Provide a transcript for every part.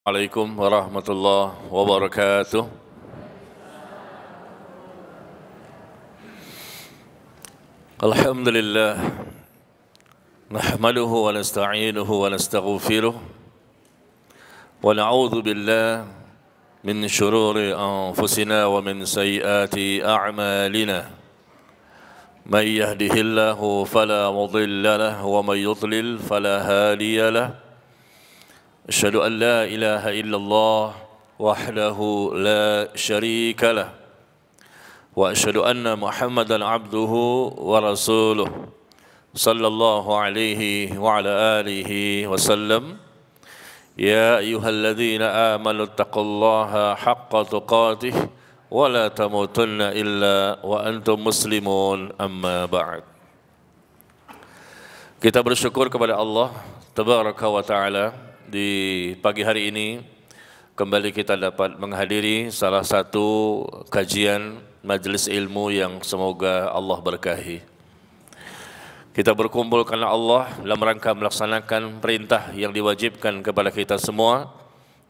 Assalamualaikum warahmatullahi wabarakatuh. Alhamdulillah nahmaduhu wa nasta'inuhu wa nastaghfiruh wa na'udzu billah min shururi anfusina wa min sayyiati a'malina. May yahdihillahu fala mudilla lahu wa may yudlil fala hadiya lahu. Asyhadu an la ilaha illallah wahdahu la syarika lah wa asyhadu anna Muhammadan abduhu wa rasuluh sallallahu alaihi wa ala alihi wasallam. Ya ayyuhalladzina amanu taqullaha haqqa tuqatih wa la tamutunna illa wa antum muslimun, amma ba'd. Kita bersyukur kepada Allah tabaraka wa ta'ala. Di pagi hari ini kembali kita dapat menghadiri salah satu kajian majelis ilmu yang semoga Allah berkahi. Kita berkumpul karena Allah dalam rangka melaksanakan perintah yang diwajibkan kepada kita semua,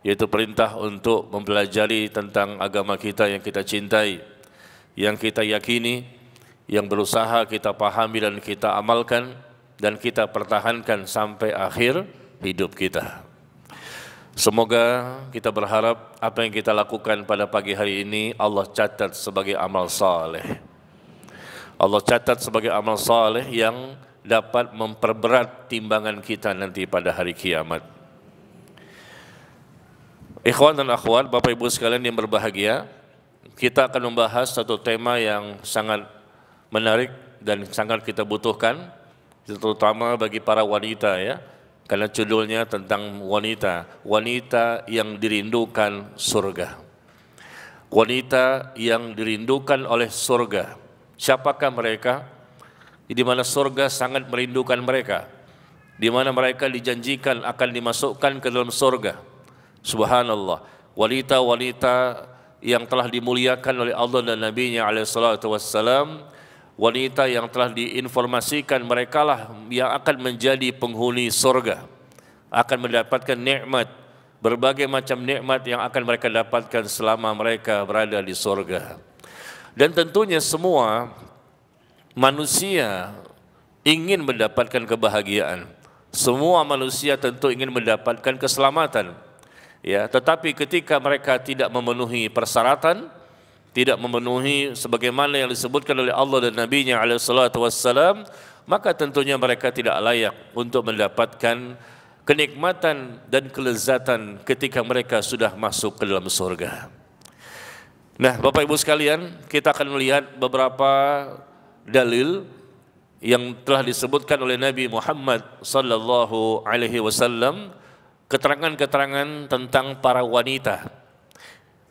yaitu perintah untuk mempelajari tentang agama kita yang kita cintai, yang kita yakini, yang berusaha kita pahami dan kita amalkan dan kita pertahankan sampai akhir hidup kita. Semoga kita berharap apa yang kita lakukan pada pagi hari ini Allah catat sebagai amal saleh. Allah catat sebagai amal saleh yang dapat memperberat timbangan kita nanti pada hari kiamat. Ikhwan dan akhwat, Bapak Ibu sekalian yang berbahagia, kita akan membahas satu tema yang sangat menarik dan sangat kita butuhkan, terutama bagi para wanita ya. Karena judulnya tentang wanita, wanita yang dirindukan surga. Wanita yang dirindukan oleh surga. Siapakah mereka? Di mana surga sangat merindukan mereka. Di mana mereka dijanjikan akan dimasukkan ke dalam surga. Subhanallah. Wanita-wanita yang telah dimuliakan oleh Allah dan Nabi-Nya alaihi salatu wassalam. Wanita yang telah diinformasikan merekalah yang akan menjadi penghuni surga, akan mendapatkan nikmat, berbagai macam nikmat yang akan mereka dapatkan selama mereka berada di surga. Dan tentunya semua manusia ingin mendapatkan kebahagiaan. Semua manusia tentu ingin mendapatkan keselamatan. Ya, tetapi ketika mereka tidak memenuhi persyaratan, tidak memenuhi sebagaimana yang disebutkan oleh Allah dan Nabi-Nya alaihi salatu wassalam, maka tentunya mereka tidak layak untuk mendapatkan kenikmatan dan kelezatan ketika mereka sudah masuk ke dalam surga. Nah, Bapak Ibu sekalian, kita akan melihat beberapa dalil yang telah disebutkan oleh Nabi Muhammad sallallahu alaihi wasallam, keterangan-keterangan tentang para wanita.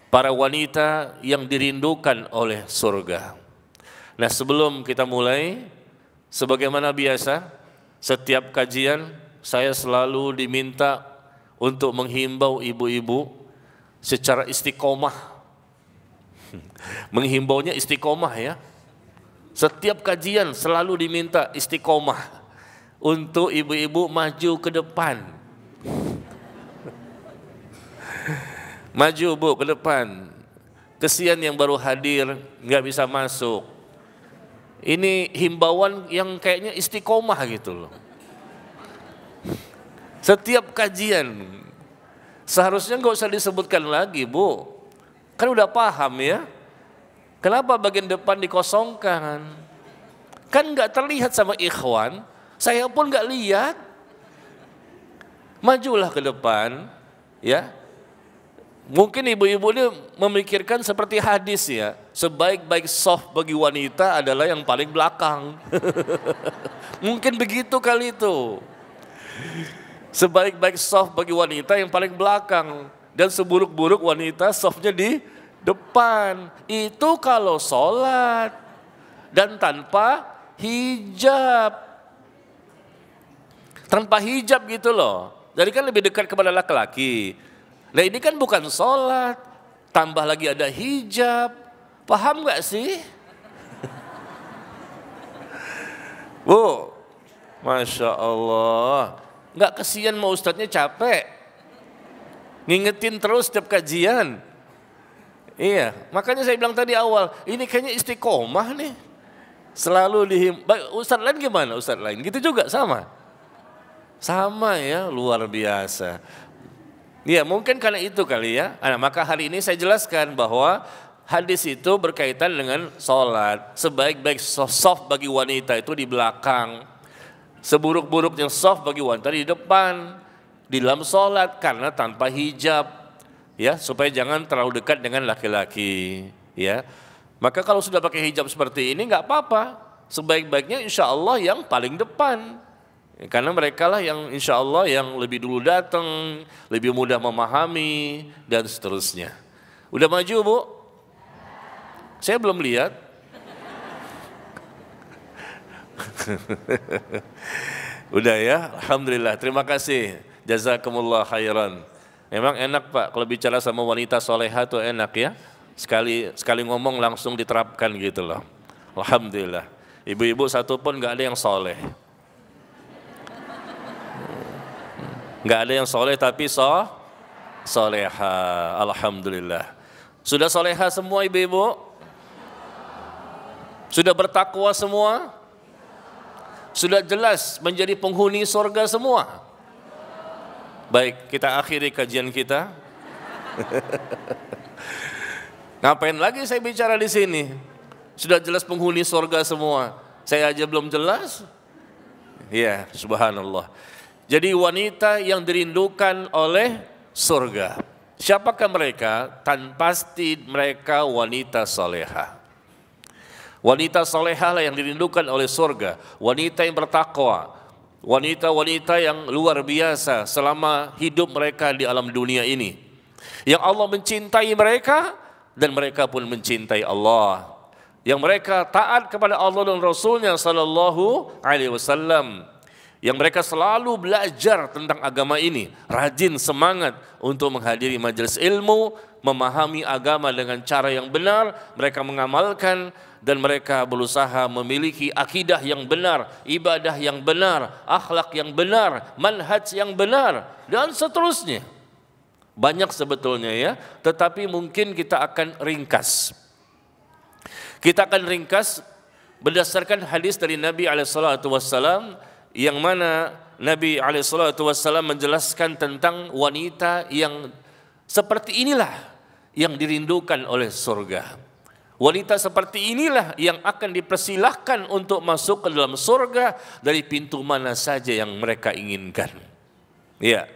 Para wanita yang dirindukan oleh surga. Nah, sebelum kita mulai, sebagaimana biasa, setiap kajian saya selalu diminta untuk menghimbau ibu-ibu secara istiqomah. Menghimbaunya istiqomah ya. Setiap kajian selalu diminta istiqomah untuk ibu-ibu maju ke depan. Maju Bu ke depan. Kesian yang baru hadir nggak bisa masuk. Ini himbauan yang kayaknya istiqomah gitu loh. Setiap kajian seharusnya nggak usah disebutkan lagi Bu. Kan udah paham ya. Kenapa bagian depan dikosongkan? Kan nggak terlihat sama ikhwan. Saya pun nggak lihat. Majulah ke depan ya. Mungkin ibu-ibu ini memikirkan seperti hadis ya, sebaik-baik soft bagi wanita adalah yang paling belakang. Mungkin begitu kali itu. Sebaik-baik soft bagi wanita yang paling belakang, dan seburuk-buruk wanita softnya di depan. Itu kalau sholat dan tanpa hijab. Tanpa hijab gitu loh. Jadi kan lebih dekat kepada laki-laki. Nah ini kan bukan sholat, tambah lagi ada hijab, paham gak sih? Bu, Masya Allah, gak kesian mau ustadznya capek? Ngingetin terus setiap kajian. Iya, makanya saya bilang tadi awal, ini kayaknya istiqomah nih. Selalu Ustadz lain gimana? Ustadz lain gitu juga sama. Sama ya, luar biasa. Ya mungkin karena itu kali ya. Nah, maka hari ini saya jelaskan bahwa hadis itu berkaitan dengan sholat. Sebaik-baik soft bagi wanita itu di belakang. Seburuk-buruknya soft bagi wanita di depan. Di dalam sholat karena tanpa hijab. Ya, supaya jangan terlalu dekat dengan laki-laki. Ya, maka kalau sudah pakai hijab seperti ini nggak apa-apa. Sebaik-baiknya insya Allah yang paling depan. Karena mereka lah yang insya Allah yang lebih dulu datang, lebih mudah memahami dan seterusnya. Udah maju Bu? Saya belum lihat. Udah ya, alhamdulillah. Terima kasih. Jazakumullah khairan. Memang enak Pak, kalau bicara sama wanita soleha tuh enak ya. Sekali ngomong langsung diterapkan gitu loh. Alhamdulillah. Ibu-ibu satu pun nggak ada yang soleh. Nggak ada yang soleh tapi soleha. Alhamdulillah. Sudah soleha semua ibu-ibu? Sudah bertakwa semua? Sudah jelas menjadi penghuni surga semua? Baik, kita akhiri kajian kita. Ngapain lagi saya bicara di sini? Sudah jelas penghuni surga semua. Saya aja belum jelas. Ya, subhanallah. Jadi wanita yang dirindukan oleh surga. Siapakah mereka? Pasti mereka wanita soleha. Wanita soleha lah yang dirindukan oleh surga. Wanita yang bertakwa. Wanita-wanita yang luar biasa selama hidup mereka di alam dunia ini. Yang Allah mencintai mereka dan mereka pun mencintai Allah. Yang mereka taat kepada Allah dan Rasulnya sallallahu alaihi wasallam. Yang mereka selalu belajar tentang agama ini, rajin semangat untuk menghadiri majelis ilmu, memahami agama dengan cara yang benar, mereka mengamalkan dan mereka berusaha memiliki akidah yang benar, ibadah yang benar, akhlak yang benar, manhaj yang benar dan seterusnya. Banyak sebetulnya ya, tetapi mungkin kita akan ringkas. Kita akan ringkas berdasarkan hadis dari Nabi SAW yang mana Nabi SAW menjelaskan tentang wanita yang seperti inilah yang dirindukan oleh surga. Wanita seperti inilah yang akan dipersilahkan untuk masuk ke dalam surga dari pintu mana saja yang mereka inginkan. Ya,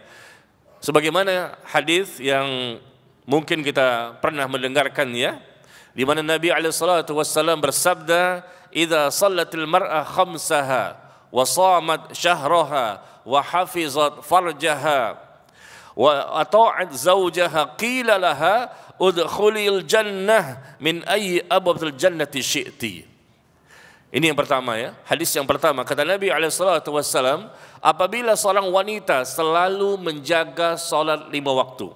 sebagaimana hadis yang mungkin kita pernah mendengarkan ya, di mana Nabi SAW bersabda, "Idza shallatil mar'a khamsaha wa shamat syahraha wa hafizat farjaha wa ata'at zawjaha qila laha udkhulil jannah min ayyi abwabil jannati syi'ti." Ini yang pertama ya, hadis yang pertama kata Nabi SAW, apabila seorang wanita selalu menjaga salat 5 waktu,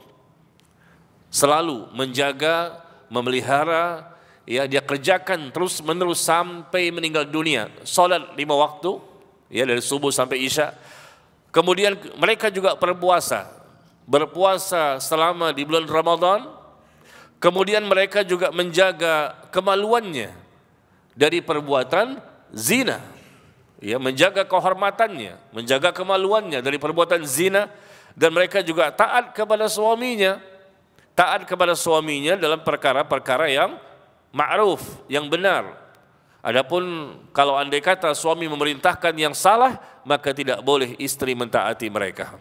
selalu menjaga, memelihara, ya dia kerjakan terus menerus sampai meninggal dunia, salat 5 waktu, ya dari subuh sampai isya. Kemudian mereka juga berpuasa selama di bulan Ramadan. Kemudian mereka juga menjaga kemaluannya dari perbuatan zina, ya menjaga kehormatannya, menjaga kemaluannya dari perbuatan zina, dan mereka juga taat kepada suaminya, dalam perkara-perkara yang ma'ruf, yang benar. Adapun kalau andai kata suami memerintahkan yang salah, maka tidak boleh istri mentaati mereka.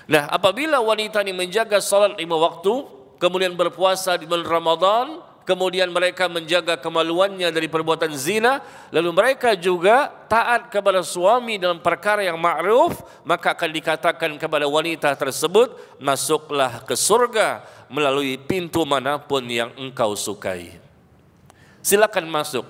Nah, apabila wanita ini menjaga salat 5 waktu, kemudian berpuasa di bulan Ramadan, kemudian mereka menjaga kemaluannya dari perbuatan zina, lalu mereka juga taat kepada suami dalam perkara yang ma'ruf, maka akan dikatakan kepada wanita tersebut, masuklah ke surga melalui pintu manapun yang engkau sukai. Silakan masuk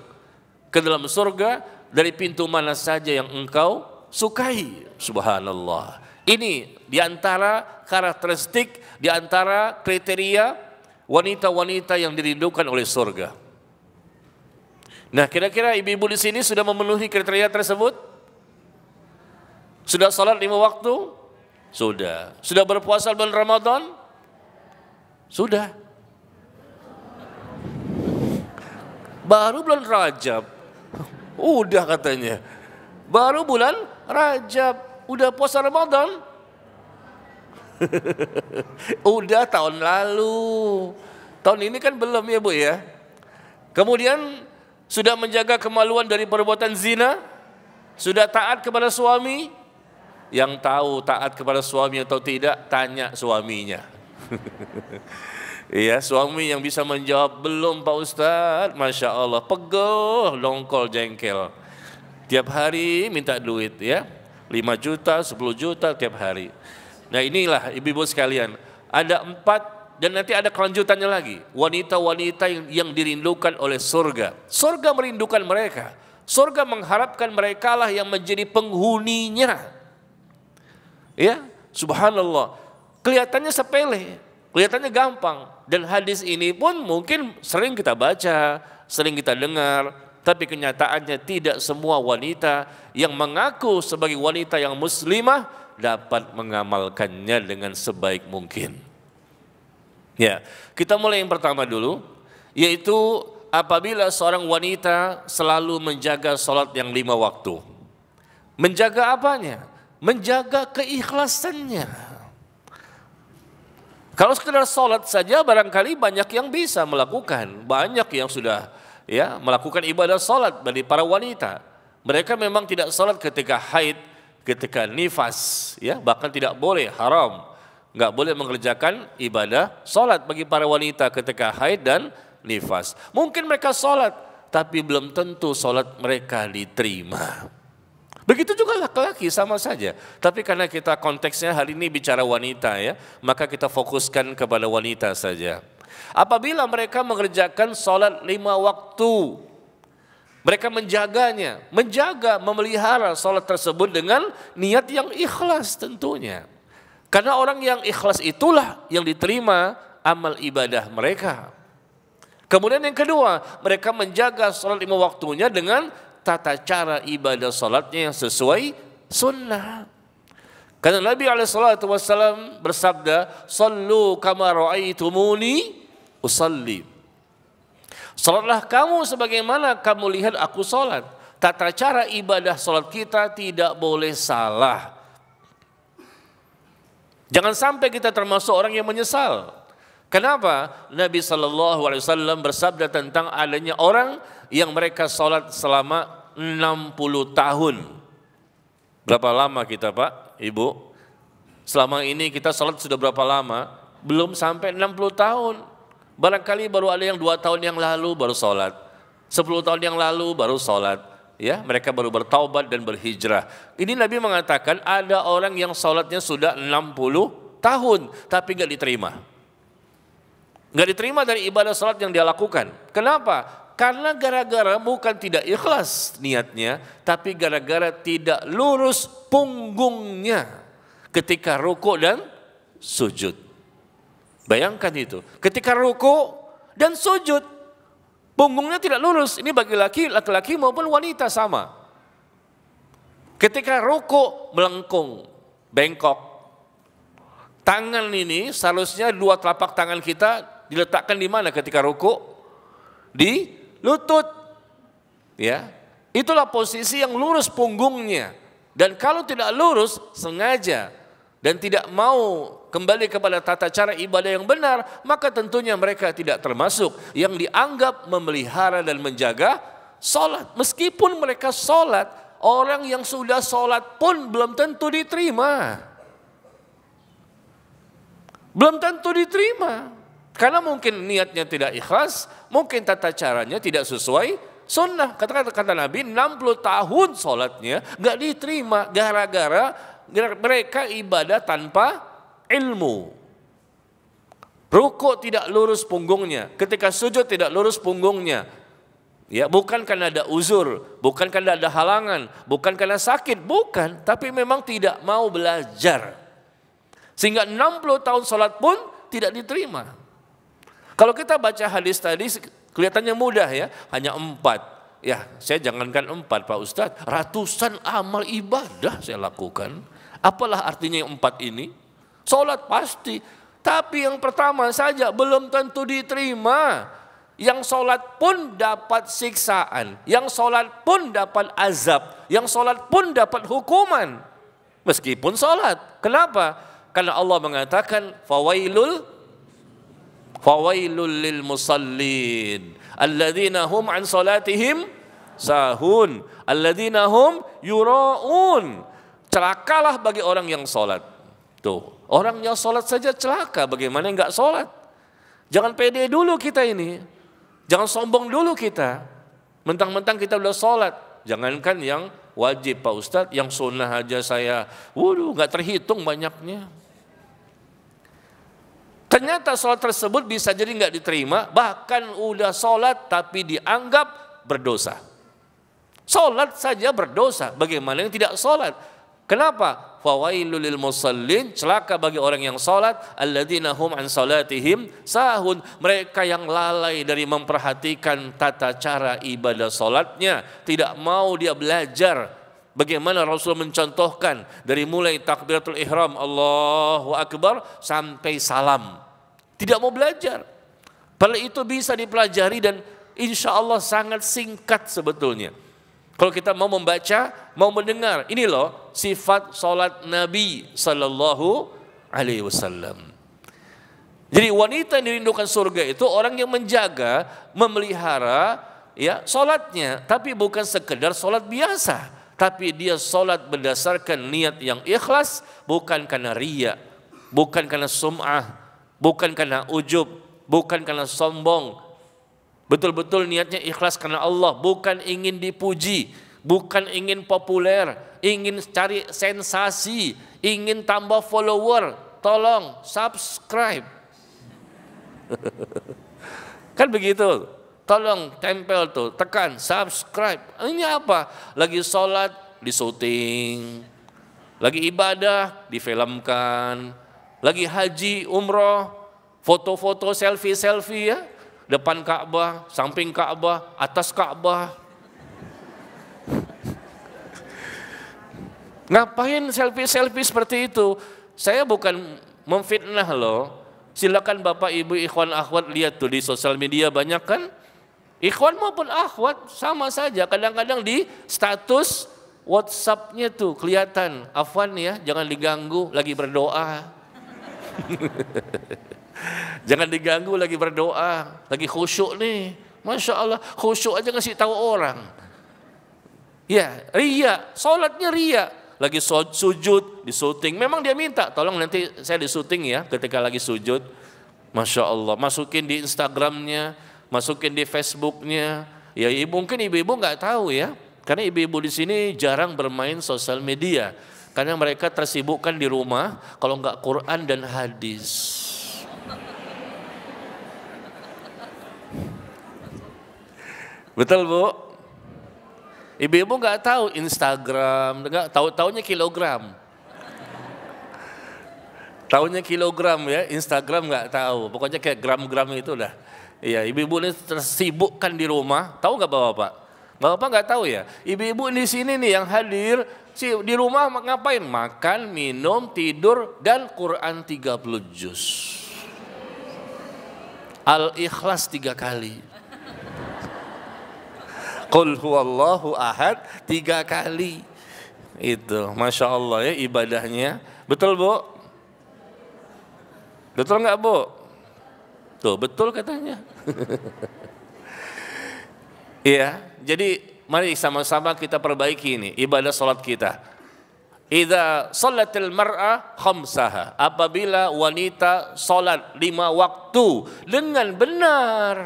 ke dalam surga dari pintu mana saja yang engkau sukai. Subhanallah. Ini diantara karakteristik, diantara kriteria wanita-wanita yang dirindukan oleh surga. Nah, kira-kira ibu-ibu di sini sudah memenuhi kriteria tersebut? Sudah salat 5 waktu? Sudah. Sudah berpuasa bulan Ramadan? Sudah. Baru bulan Rajab. Udah katanya. Baru bulan Rajab. Udah puasa Ramadan? Udah tahun lalu. Tahun ini kan belum ya Bu ya. Kemudian sudah menjaga kemaluan dari perbuatan zina? Sudah taat kepada suami? Yang tahu taat kepada suami atau tidak, tanya suaminya. Iya, suami yang bisa menjawab, belum Pak Ustadz, Masya Allah, pegel, dongkol, jengkel. Tiap hari minta duit ya, 5 juta, 10 juta tiap hari. Nah inilah ibu-ibu sekalian, ada 4 dan nanti ada kelanjutannya lagi. Wanita-wanita yang dirindukan oleh surga. Surga merindukan mereka. Surga mengharapkan mereka lah yang menjadi penghuninya. Ya, subhanallah. Kelihatannya sepele, kelihatannya gampang. Dan hadis ini pun mungkin sering kita baca, sering kita dengar, tapi kenyataannya tidak semua wanita yang mengaku sebagai wanita yang muslimah dapat mengamalkannya dengan sebaik mungkin. Ya, kita mulai yang pertama dulu, yaitu apabila seorang wanita selalu menjaga sholat yang 5 waktu. Menjaga apanya? Menjaga keikhlasannya. Kalau sekedar sholat saja barangkali banyak yang bisa melakukan. Banyak yang sudah ya melakukan ibadah sholat dari para wanita. Mereka memang tidak sholat ketika haid, ketika nifas, ya bahkan tidak boleh, haram. Nggak boleh mengerjakan ibadah sholat bagi para wanita ketika haid dan nifas. Mungkin mereka sholat, tapi belum tentu sholat mereka diterima. Begitu juga laki-laki sama saja. Tapi karena kita konteksnya hari ini bicara wanita ya, maka kita fokuskan kepada wanita saja. Apabila mereka mengerjakan sholat 5 waktu, mereka menjaganya, memelihara sholat tersebut dengan niat yang ikhlas tentunya. Karena orang yang ikhlas itulah yang diterima amal ibadah mereka. Kemudian yang kedua, mereka menjaga sholat 5 waktunya dengan tata cara ibadah salatnya yang sesuai sunnah. Karena Nabi SAW bersabda, "Sallu kama ra'aitumuni usalli." Salatlah kamu sebagaimana kamu lihat aku salat. Tata cara ibadah salat kita tidak boleh salah. Jangan sampai kita termasuk orang yang menyesal. Kenapa? Nabi SAW bersabda tentang adanya orang yang mereka sholat selama 60 tahun. Berapa lama kita Pak, Ibu? Selama ini kita sholat sudah berapa lama? Belum sampai 60 tahun. Barangkali baru ada yang 2 tahun yang lalu baru sholat. 10 tahun yang lalu baru sholat. Ya, mereka baru bertaubat dan berhijrah. Ini Nabi mengatakan ada orang yang sholatnya sudah 60 tahun tapi gak diterima. Gak diterima dari ibadah sholat yang dia lakukan. Kenapa? Karena gara-gara bukan tidak ikhlas niatnya, tapi gara-gara tidak lurus punggungnya ketika ruku dan sujud. Bayangkan itu, ketika ruku dan sujud, punggungnya tidak lurus. Ini bagi laki-laki maupun wanita sama. Ketika ruku melengkung, bengkok. Tangan ini seharusnya 2 telapak tangan kita diletakkan di mana ketika ruku? Di lutut. Ya. Itulah posisi yang lurus punggungnya. Dan kalau tidak lurus sengaja dan tidak mau kembali kepada tata cara ibadah yang benar, maka tentunya mereka tidak termasuk yang dianggap memelihara dan menjaga sholat. Meskipun mereka sholat, orang yang sudah sholat pun belum tentu diterima. Belum tentu diterima. Karena mungkin niatnya tidak ikhlas, mungkin tata caranya tidak sesuai sunnah. Kata Nabi, 60 tahun sholatnya gak diterima gara-gara mereka ibadah tanpa ilmu. Ruku tidak lurus punggungnya, ketika sujud tidak lurus punggungnya. Ya, bukan karena ada uzur, bukan karena ada halangan, bukan karena sakit, bukan, tapi memang tidak mau belajar. Sehingga 60 tahun sholat pun tidak diterima. Kalau kita baca hadis tadi kelihatannya mudah ya, hanya 4. Ya, saya jangankan 4 Pak Ustadz, ratusan amal ibadah saya lakukan. Apalah artinya yang 4 ini? Salat pasti, tapi yang pertama saja belum tentu diterima. Yang salat pun dapat siksaan, yang salat pun dapat azab, yang salat pun dapat hukuman. Meskipun salat. Kenapa? Karena Allah mengatakan fawailul lil musallin alladzina hum an salatihim sahun alladzina hum yuraun. Celakalah bagi orang yang salat. Tuh, orang yang salat saja celaka, bagaimana enggak salat? Jangan pede dulu kita ini. Jangan sombong dulu kita. Mentang-mentang kita udah salat. Jangankan yang wajib Pak Ustadz, yang sunnah aja saya, nggak terhitung banyaknya. Ternyata salat tersebut bisa jadi nggak diterima, bahkan udah salat tapi dianggap berdosa. Salat saja berdosa, bagaimana yang tidak salat? Kenapa? Fawailul lil musallin, celaka bagi orang yang salat, alladzina hum an salatihim sahun, mereka yang lalai dari memperhatikan tata cara ibadah salatnya, tidak mau dia belajar bagaimana Rasul mencontohkan dari mulai takbiratul ihram Allahu akbar sampai salam. Tidak mau belajar. Padahal itu bisa dipelajari dan insya Allah sangat singkat sebetulnya. Kalau kita mau membaca, mau mendengar, ini loh sifat salat Nabi Sallallahu Alaihi Wasallam. Jadi wanita yang dirindukan surga itu orang yang menjaga, memelihara ya salatnya, tapi bukan sekedar salat biasa, tapi dia salat berdasarkan niat yang ikhlas, bukan karena riya, bukan karena sum'ah, bukan karena ujub, bukan karena sombong. Betul-betul niatnya ikhlas karena Allah, bukan ingin dipuji, bukan ingin populer, ingin cari sensasi, ingin tambah follower. Tolong subscribe. Kan begitu. Tolong tempel tuh, tekan subscribe. Ini apa? Lagi sholat di syuting, lagi ibadah difilmkan, lagi haji, umroh, foto-foto, selfie-selfie ya. Depan Ka'bah, samping Ka'bah, atas Ka'bah. Ngapain selfie-selfie seperti itu? Saya bukan memfitnah loh. Silakan Bapak Ibu ikhwan akhwat lihat tuh di sosial media banyak kan? Ikhwan maupun akhwat sama saja. Kadang-kadang di status WhatsApp-nya tuh kelihatan. Afwan ya, jangan diganggu, lagi berdoa. Jangan diganggu, lagi berdoa, lagi khusyuk nih. Masya Allah, khusyuk aja ngasih tahu orang. Ya, ria, sholatnya ria. Lagi sujud, di syuting. Memang dia minta, tolong nanti saya di syuting ya ketika lagi sujud. Masya Allah, masukin di Instagramnya, masukin di Facebooknya. Ya mungkin ibu-ibu nggak tahu ya, karena ibu-ibu di sini jarang bermain sosial media. Karena mereka tersibukkan di rumah, kalau nggak Quran dan hadis. Betul Bu? Ibu-ibu nggak tahu Instagram, nggak tahunya kilogram. Tahunya kilogram ya, Instagram nggak tahu. Pokoknya kayak gram-gram itu dah. Iya, ibu-ibu ini tersibukkan di rumah. Tahu nggak bapak-bapak? Bapak nggak tahu ya. Ibu-ibu di sini nih yang hadir di rumah ngapain? Makan, minum, tidur, dan Quran 30 juz. Al-Ikhlas 3 kali. Qul huwallahu ahad 3 kali. Itu, Masya Allah ya ibadahnya. Betul Bu? Betul nggak Bu? Tuh betul katanya. Iya, jadi mari sama-sama kita perbaiki ini ibadah salat kita. Idza shalatil mar'a khamsaha, apabila wanita salat 5 waktu dengan benar.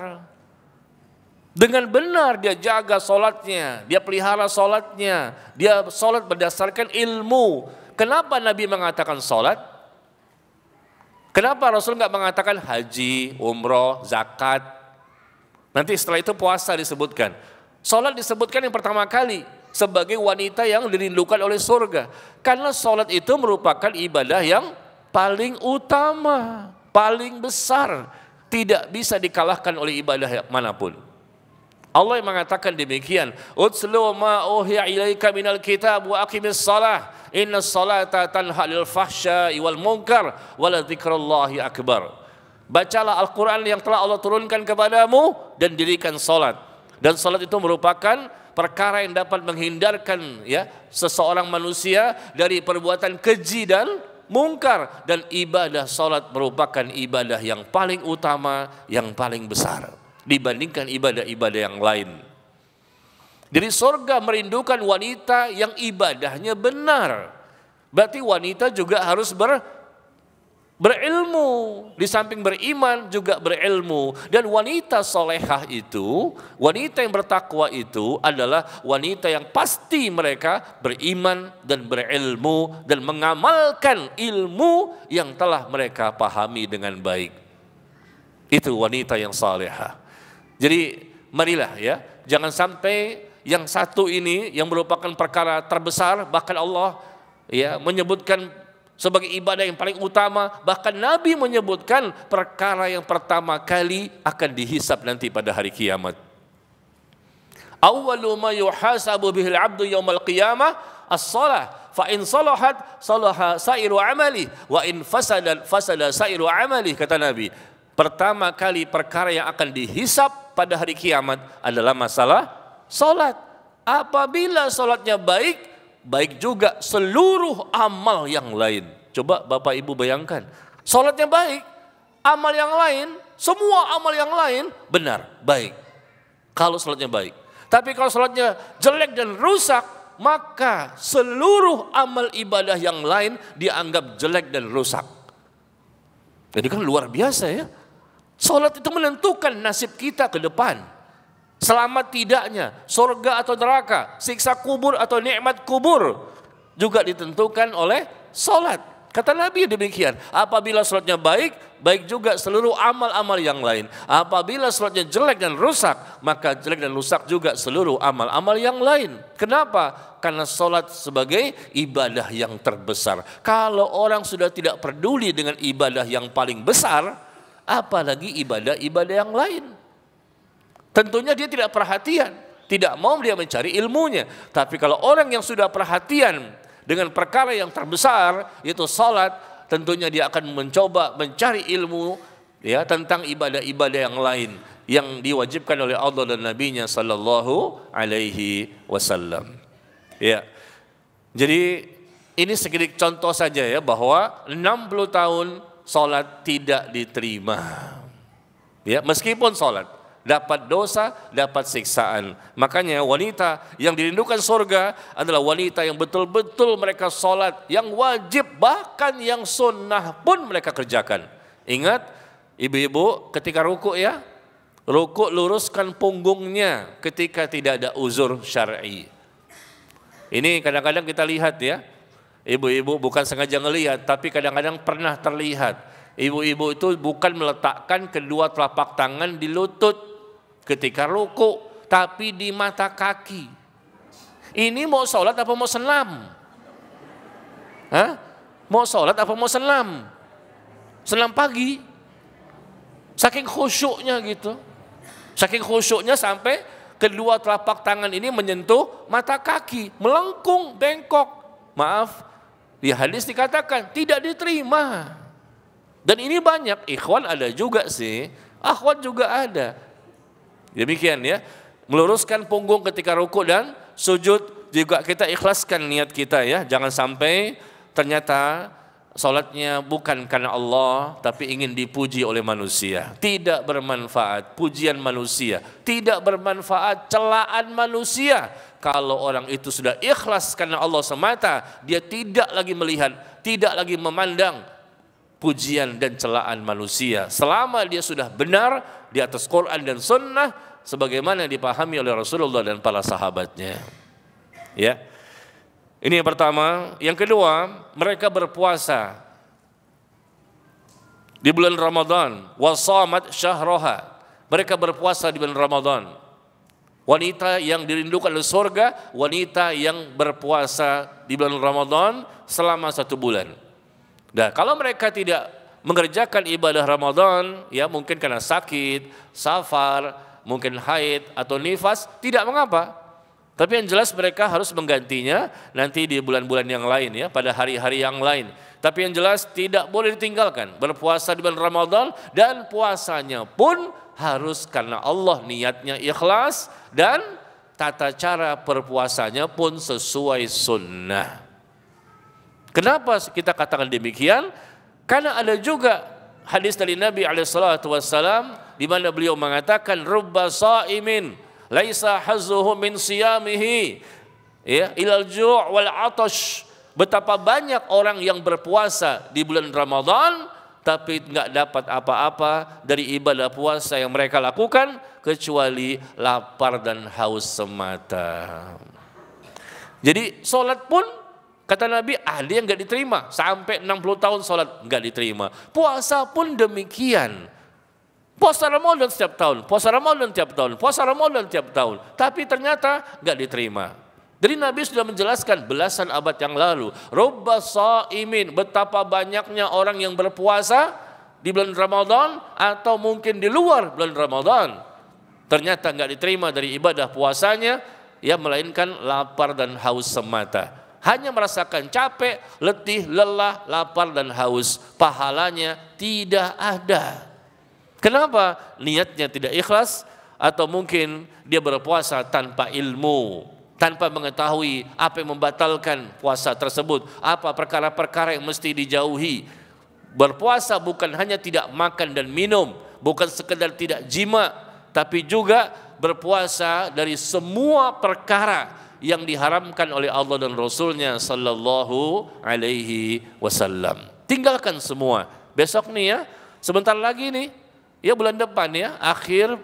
Dengan benar dia jaga salatnya, dia pelihara salatnya, dia salat berdasarkan ilmu. Kenapa Nabi mengatakan salat? Kenapa Rasul nggak mengatakan haji, umroh, zakat? Nanti setelah itu puasa disebutkan. Salat disebutkan yang pertama kali sebagai wanita yang dirindukan oleh surga. Karena salat itu merupakan ibadah yang paling utama, paling besar. Tidak bisa dikalahkan oleh ibadah manapun. Allah yang mengatakan demikian, "Utslu ma uhiya ilaika minal kitab wa aqimis shalah, innas salata tanha 'anil fahsya'i wal munkar wa la dzikrullahi akbar." Bacalah Al-Qur'an yang telah Allah turunkan kepadamu dan dirikan salat. Dan salat itu merupakan perkara yang dapat menghindarkan ya seseorang manusia dari perbuatan keji dan mungkar, dan ibadah salat merupakan ibadah yang paling utama, yang paling besar dibandingkan ibadah-ibadah yang lain. Jadi surga merindukan wanita yang ibadahnya benar. Berarti wanita juga harus berilmu, di samping beriman juga berilmu. Dan wanita solehah itu, wanita yang bertakwa itu adalah wanita yang pasti mereka beriman dan berilmu dan mengamalkan ilmu yang telah mereka pahami dengan baik. Itu wanita yang salehah. Jadi marilah ya, jangan sampai yang satu ini yang merupakan perkara terbesar, bahkan Allah ya menyebutkan sebagai ibadah yang paling utama, bahkan Nabi menyebutkan perkara yang pertama kali akan dihisab nanti pada hari kiamat. Awwalu ma yuhasabu bihil 'abdu yaumal qiyamah as-shalah, fa in salahat salaha sairu amali wa in fasadat fasada sairu amali, kata Nabi. Pertama kali perkara yang akan dihisab pada hari kiamat adalah masalah salat. Apabila salatnya baik, baik juga seluruh amal yang lain. Coba Bapak Ibu bayangkan, salatnya baik, amal yang lain, semua amal yang lain benar, baik. Kalau salatnya baik. Tapi kalau salatnya jelek dan rusak, maka seluruh amal ibadah yang lain dianggap jelek dan rusak. Jadi kan luar biasa ya. Salat itu menentukan nasib kita ke depan. Selamat tidaknya, surga atau neraka, siksa kubur atau nikmat kubur juga ditentukan oleh salat. Kata Nabi demikian, apabila salatnya baik, baik juga seluruh amal-amal yang lain. Apabila salatnya jelek dan rusak, maka jelek dan rusak juga seluruh amal-amal yang lain. Kenapa? Karena salat sebagai ibadah yang terbesar. Kalau orang sudah tidak peduli dengan ibadah yang paling besar, apalagi ibadah-ibadah yang lain. Tentunya dia tidak perhatian, tidak mau dia mencari ilmunya. Tapi kalau orang yang sudah perhatian dengan perkara yang terbesar, yaitu salat, tentunya dia akan mencoba mencari ilmu ya tentang ibadah-ibadah yang lain yang diwajibkan oleh Allah dan Nabi-Nya sallallahu alaihi wasallam. Ya. Jadi ini sedikit contoh saja ya, bahwa 60 tahun salat tidak diterima. Ya, meskipun salat dapat dosa, dapat siksaan. Makanya wanita yang dirindukan surga adalah wanita yang betul-betul mereka salat yang wajib, bahkan yang sunnah pun mereka kerjakan. Ingat ibu-ibu ketika rukuk ya, rukuk luruskan punggungnya ketika tidak ada uzur syar'i. Ini kadang-kadang kita lihat ya, ibu-ibu bukan sengaja ngelihat, tapi kadang-kadang pernah terlihat. Ibu-ibu itu bukan meletakkan kedua telapak tangan di lutut ketika ruku, tapi di mata kaki. Ini mau sholat apa mau senam? Hah? Mau sholat apa mau senam? Senam pagi. Saking khusyuknya gitu. Saking khusyuknya sampai kedua telapak tangan ini menyentuh mata kaki, melengkung, bengkok. Maaf, di hadis dikatakan tidak diterima. Dan ini banyak, ikhwan ada juga sih, akhwat juga ada. Demikian ya, meluruskan punggung ketika rukuk dan sujud juga kita ikhlaskan niat kita ya. Jangan sampai ternyata salatnya bukan karena Allah tapi ingin dipuji oleh manusia. Tidak bermanfaat pujian manusia, tidak bermanfaat celaan manusia. Kalau orang itu sudah ikhlas karena Allah semata, dia tidak lagi melihat, tidak lagi memandang pujian dan celaan manusia. Selama dia sudah benar di atas Quran dan Sunnah, sebagaimana dipahami oleh Rasulullah dan para sahabatnya. Ya, ini yang pertama. Yang kedua, mereka berpuasa di bulan Ramadan. Wasamat syahroha. Mereka berpuasa di bulan Ramadan. Wanita yang dirindukan oleh surga, wanita yang berpuasa di bulan Ramadan selama 1 bulan. Nah, kalau mereka tidak mengerjakan ibadah Ramadan, ya mungkin karena sakit, safar, mungkin haid atau nifas, tidak mengapa. Tapi yang jelas mereka harus menggantinya nanti di bulan-bulan yang lain ya, pada hari-hari yang lain. Tapi yang jelas tidak boleh ditinggalkan berpuasa di bulan Ramadan, dan puasanya pun harus karena Allah, niatnya ikhlas, dan tata cara berpuasanya pun sesuai sunnah. Kenapa kita katakan demikian? Karena ada juga hadis dari Nabi SAW di mana beliau mengatakan rubba shaimin laisa hazzuhu min siyamihi ya ilal ju' wal 'atash. Betapa banyak orang yang berpuasa di bulan Ramadan tapi enggak dapat apa-apa dari ibadah puasa yang mereka lakukan kecuali lapar dan haus semata. Jadi solat pun kata Nabi ada yang enggak diterima, sampai 60 tahun solat enggak diterima. Puasa pun demikian. Puasa Ramadan setiap tahun, puasa Ramadan tiap tahun, puasa Ramadan tiap tahun, tapi ternyata enggak diterima. Jadi Nabi sudah menjelaskan belasan abad yang lalu, rubba shaimin, betapa banyaknya orang yang berpuasa di bulan Ramadan atau mungkin di luar bulan Ramadan. Ternyata enggak diterima dari ibadah puasanya, ya melainkan lapar dan haus semata. Hanya merasakan capek, letih, lelah, lapar dan haus. Pahalanya tidak ada. Kenapa? Niatnya tidak ikhlas, atau mungkin dia berpuasa tanpa ilmu, tanpa mengetahui apa yang membatalkan puasa tersebut, apa perkara-perkara yang mesti dijauhi. Berpuasa bukan hanya tidak makan dan minum, bukan sekedar tidak jima, tapi juga berpuasa dari semua perkara yang diharamkan oleh Allah dan Rasulnya sallallahu alaihi wasallam. Tinggalkan semua. Besok nih ya, sebentar lagi nih, ya bulan depan ya, akhir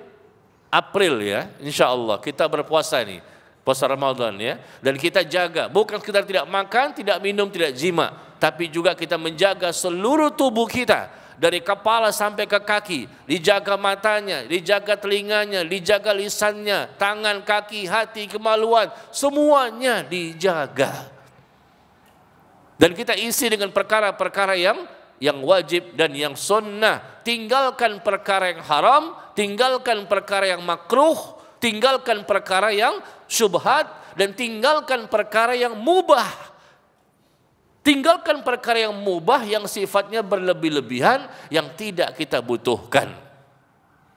April ya, insya Allah kita berpuasa nih, puasa Ramadan ya. Dan kita jaga, bukan sekedar tidak makan, tidak minum, tidak jima, tapi juga kita menjaga seluruh tubuh kita, dari kepala sampai ke kaki, dijaga matanya, dijaga telinganya, dijaga lisannya, tangan, kaki, hati, kemaluan, semuanya dijaga. Dan kita isi dengan perkara-perkara yang wajib dan yang sunnah. Tinggalkan perkara yang haram, tinggalkan perkara yang makruh, tinggalkan perkara yang syubhat, dan tinggalkan perkara yang mubah. Tinggalkan perkara yang mubah yang sifatnya berlebih-lebihan yang tidak kita butuhkan.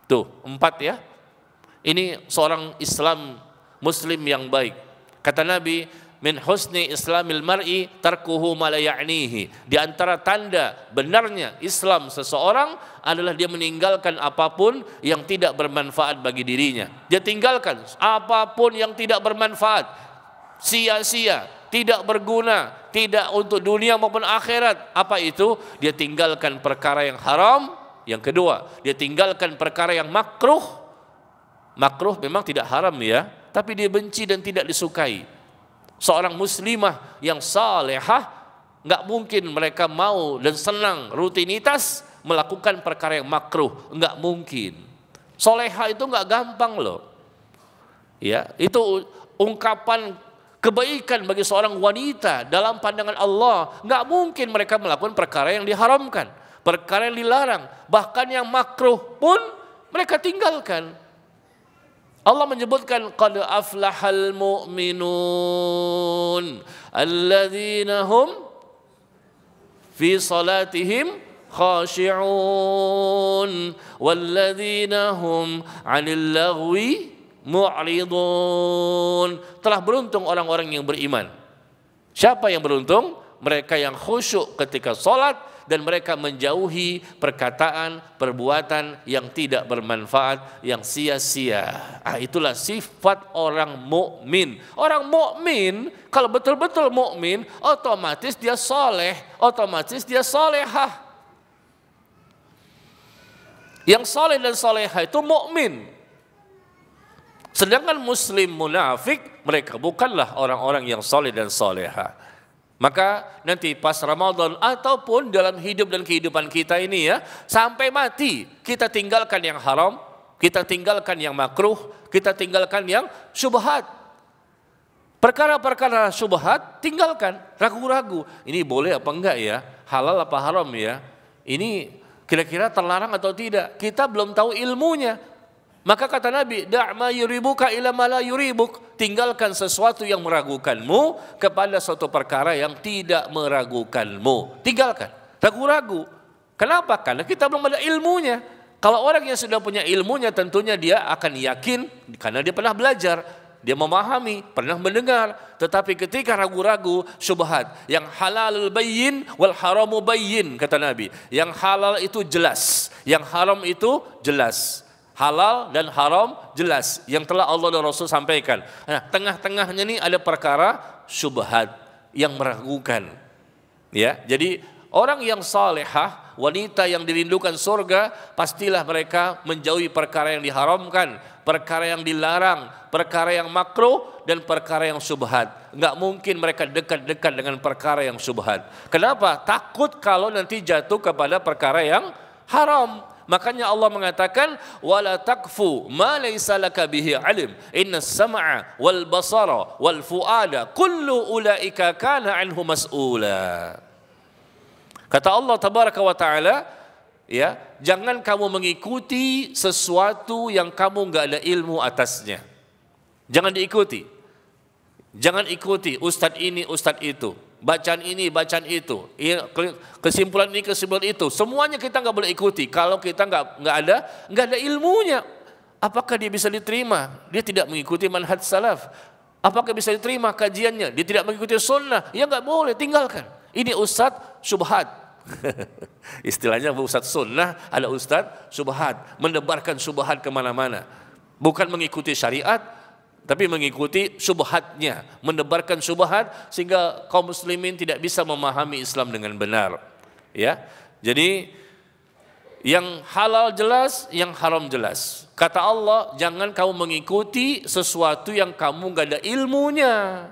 Tuh, 4 ya. Ini seorang Islam Muslim yang baik. Kata Nabi, min husni islamil mar'i tarkuhu ma la ya'nihi. Di antara tanda benarnya Islam seseorang adalah dia meninggalkan apapun yang tidak bermanfaat bagi dirinya. Dia tinggalkan apapun yang tidak bermanfaat, sia-sia, tidak berguna, tidak untuk dunia maupun akhirat. Apa itu? Dia tinggalkan perkara yang haram. Yang kedua, dia tinggalkan perkara yang makruh. Makruh memang tidak haram ya, tapi dia benci dan tidak disukai. Seorang muslimah yang salehah, nggak mungkin mereka mau dan senang rutinitas melakukan perkara yang makruh, nggak mungkin. Salehah itu nggak gampang loh. Ya, itu ungkapan kebaikan bagi seorang wanita dalam pandangan Allah. Nggak mungkin mereka melakukan perkara yang diharamkan, perkara yang dilarang, bahkan yang makruh pun mereka tinggalkan. Allah menyebutkan qad aflahal mu'minun alladzina hum fi salatihim khashi'un walladzina hum 'anil lagwi mu'ridun. Telah beruntung orang-orang yang beriman. Siapa yang beruntung? Mereka yang khusyuk ketika sholat dan mereka menjauhi perkataan, perbuatan yang tidak bermanfaat, yang sia-sia. Itulah sifat orang mukmin. Orang mukmin kalau betul-betul mukmin, otomatis dia soleh, otomatis dia solehah. Yang soleh dan solehah itu mukmin. Sedangkan muslim munafik, mereka bukanlah orang-orang yang soleh dan soleha. Maka nanti pas Ramadan ataupun dalam hidup dan kehidupan kita ini ya, sampai mati kita tinggalkan yang haram, kita tinggalkan yang makruh, kita tinggalkan yang syubhat. Perkara-perkara syubhat tinggalkan, ragu-ragu. Ini boleh apa enggak ya? Halal apa haram ya? Ini kira-kira terlarang atau tidak? Kita belum tahu ilmunya. Maka kata Nabi, da' ma yuribuka ila ma la yuribuk. Tinggalkan sesuatu yang meragukanmu kepada suatu perkara yang tidak meragukanmu. Tinggalkan. Ragu-ragu. Kenapa? Karena kita belum ada ilmunya. Kalau orang yang sudah punya ilmunya tentunya dia akan yakin karena dia pernah belajar. Dia memahami, pernah mendengar. Tetapi ketika ragu-ragu, syubhat. Yang halalul bayyin wal haramu bayyin, kata Nabi. Yang halal itu jelas. Yang haram itu jelas. Halal dan haram jelas yang telah Allah dan Rasul sampaikan. Nah, tengah-tengahnya ini ada perkara syubhat yang meragukan. Ya, jadi orang yang salehah, wanita yang dirindukan surga, pastilah mereka menjauhi perkara yang diharamkan, perkara yang dilarang, perkara yang makruh dan perkara yang syubhat. Enggak mungkin mereka dekat-dekat dengan perkara yang syubhat. Kenapa? Takut kalau nanti jatuh kepada perkara yang haram. Makanya Allah mengatakan wala taqfu ma laysa laka bihi ilm innas sam'a wal basara wal fuada kullu ulaika kana anhu mas'ula. Kata Allah tabaraka wa taala, ya, jangan kamu mengikuti sesuatu yang kamu enggak ada ilmu atasnya. Jangan diikuti. Jangan ikuti ustadz ini, ustadz itu, bacaan ini, bacaan itu, kesimpulan ini, kesimpulan itu. Semuanya kita nggak boleh ikuti. Kalau kita nggak ada ilmunya, apakah dia bisa diterima? Dia tidak mengikuti manhaj salaf. Apakah bisa diterima kajiannya? Dia tidak mengikuti sunnah. Ya nggak boleh, tinggalkan. Ini ustadz syubhat. Istilahnya ustadz sunnah, ada ustadz syubhat, menebarkan syubhat kemana-mana. Bukan mengikuti syariat, tapi mengikuti syubhatnya, menebarkan syubhat sehingga kaum muslimin tidak bisa memahami Islam dengan benar. Ya, jadi yang halal jelas, yang haram jelas. Kata Allah, jangan kamu mengikuti sesuatu yang kamu nggak ada ilmunya.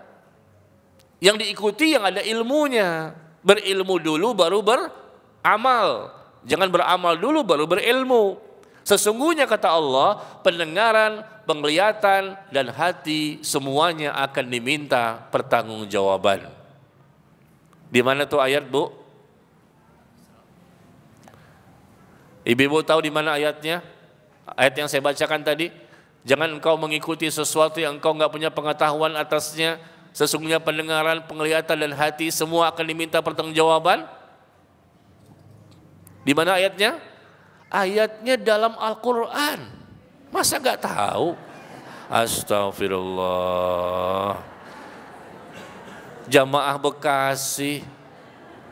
Yang diikuti yang ada ilmunya. Berilmu dulu baru beramal. Jangan beramal dulu baru berilmu. Sesungguhnya kata Allah, pendengaran, penglihatan, dan hati semuanya akan diminta pertanggungjawaban. Di mana tuh ayat, Bu? Ibu-ibu tahu di mana ayatnya? Ayat yang saya bacakan tadi. Jangan engkau mengikuti sesuatu yang engkau nggak punya pengetahuan atasnya. Sesungguhnya pendengaran, penglihatan, dan hati semua akan diminta pertanggungjawaban. Di mana ayatnya? Ayatnya dalam Al-Quran. Masa gak tahu? Astagfirullah. Jamaah Bekasi.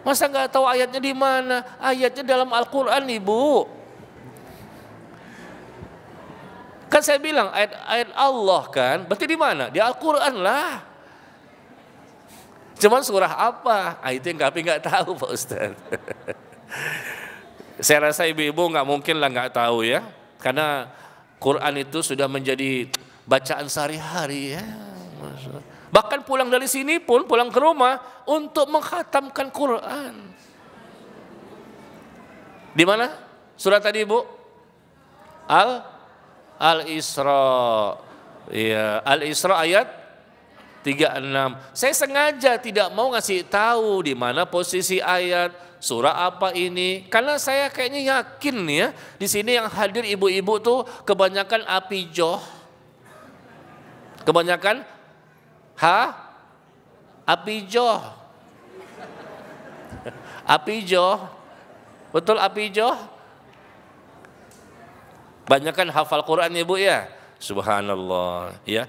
Masa gak tahu ayatnya di mana? Ayatnya dalam Al-Quran, Ibu. Kan saya bilang ayat Allah kan. Berarti di mana? Di Al-Quran lah. Cuman surah apa? Itu yang kami gak tahu, Pak Ustaz. Saya rasa ibu-ibu nggak mungkin lah nggak tahu ya, karena Quran itu sudah menjadi bacaan sehari-hari ya. Bahkan pulang dari sini pun, pulang ke rumah untuk mengkhatamkan Quran. Di mana? Surat tadi, Bu? Al-Isra. Ya, Al-Isra ayat 36. Saya sengaja tidak mau ngasih tahu di mana posisi ayat. Surah apa ini? Karena saya kayaknya yakin ya, di sini yang hadir ibu-ibu tuh kebanyakan apijoh. Kebanyakan apijoh. Apijoh. Betul apijoh? Banyakan hafal Quran Ibu ya. Subhanallah ya.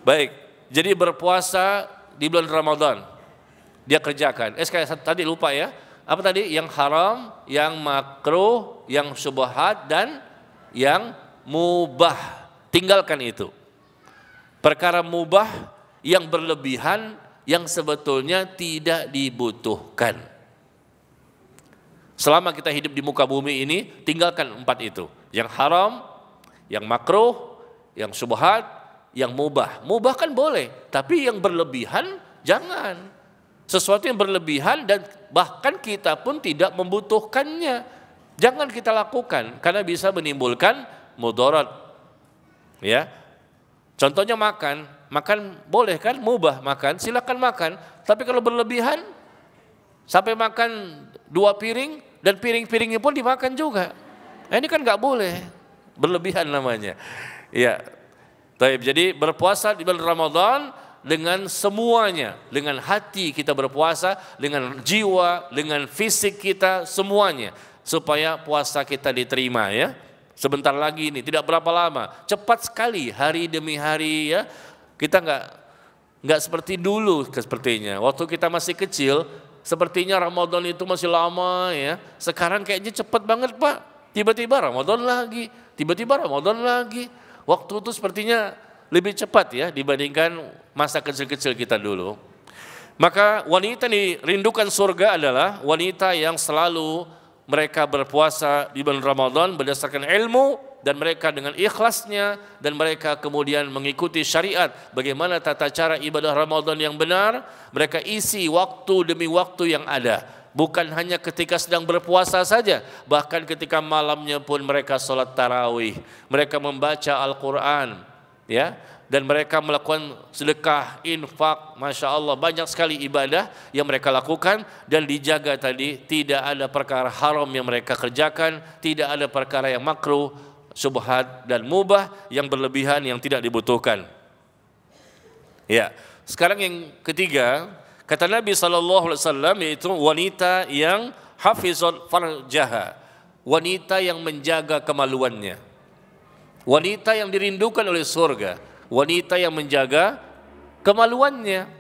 Baik, jadi berpuasa di bulan Ramadan. Dia kerjakan. Kayak tadi lupa ya. Apa tadi? Yang haram, yang makruh, yang syubhat, dan yang mubah. Tinggalkan itu. Perkara mubah yang berlebihan, yang sebetulnya tidak dibutuhkan. Selama kita hidup di muka bumi ini, tinggalkan 4 itu. Yang haram, yang makruh, yang syubhat, yang mubah. Mubah kan boleh, tapi yang berlebihan jangan. Sesuatu yang berlebihan dan bahkan kita pun tidak membutuhkannya. Jangan kita lakukan karena bisa menimbulkan mudarat. Ya. Contohnya makan boleh kan, mubah makan, silakan makan. Tapi kalau berlebihan sampai makan 2 piring dan piring-piringnya pun dimakan juga. Ini kan nggak boleh. berlebihan namanya. Ya, baik. Jadi berpuasa di bulan Ramadan dengan semuanya, dengan hati kita berpuasa, dengan jiwa, dengan fisik kita, semuanya, supaya puasa kita diterima ya. Sebentar lagi ini, tidak berapa lama, cepat sekali hari demi hari ya. Kita nggak seperti dulu sepertinya. Waktu kita masih kecil, sepertinya Ramadan itu masih lama ya. Sekarang kayaknya cepat banget Pak. Tiba-tiba Ramadan lagi, tiba-tiba Ramadan lagi. Waktu itu sepertinya lebih cepat ya dibandingkan masa kecil-kecil kita dulu. Maka wanita yang dirindukan surga adalah wanita yang selalu mereka berpuasa di bulan Ramadan berdasarkan ilmu, dan mereka dengan ikhlasnya, dan mereka kemudian mengikuti syariat bagaimana tata cara ibadah Ramadan yang benar. Mereka isi waktu demi waktu yang ada, bukan hanya ketika sedang berpuasa saja, bahkan ketika malamnya pun mereka sholat tarawih, mereka membaca Al-Quran ya, dan mereka melakukan sedekah, infak, Masya Allah, banyak sekali ibadah yang mereka lakukan, dan dijaga tadi tidak ada perkara haram yang mereka kerjakan, tidak ada perkara yang makruh, syubhat dan mubah yang berlebihan yang tidak dibutuhkan. Ya, sekarang yang ketiga, kata Nabi SAW, yaitu wanita yang hafizat farjaha, wanita yang menjaga kemaluannya, wanita yang dirindukan oleh surga, wanita yang menjaga kemaluannya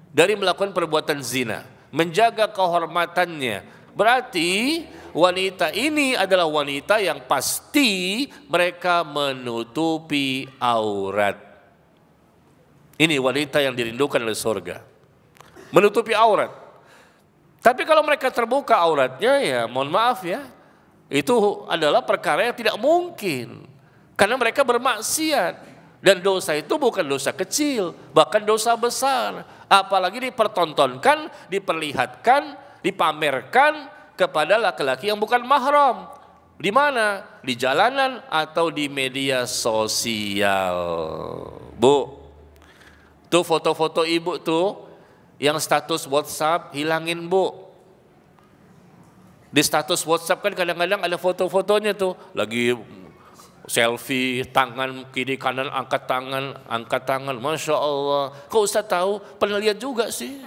dari melakukan perbuatan zina, menjaga kehormatannya. Berarti wanita ini adalah wanita yang pasti mereka menutupi aurat. Ini wanita yang dirindukan oleh surga, menutupi aurat. Tapi kalau mereka terbuka auratnya, ya mohon maaf ya, itu adalah perkara yang tidak mungkin, karena mereka bermaksiat. Dan dosa itu bukan dosa kecil, bahkan dosa besar. Apalagi dipertontonkan, diperlihatkan, dipamerkan kepada laki-laki yang bukan mahram. Di mana? Di jalanan atau di media sosial. Bu, tuh foto-foto ibu tuh yang status WhatsApp, hilangin bu. Di status WhatsApp kan kadang-kadang ada foto-fotonya tuh, lagi selfie, tangan kiri kanan angkat tangan, Masya Allah. Kok Ustaz tahu? Pernah lihat juga sih.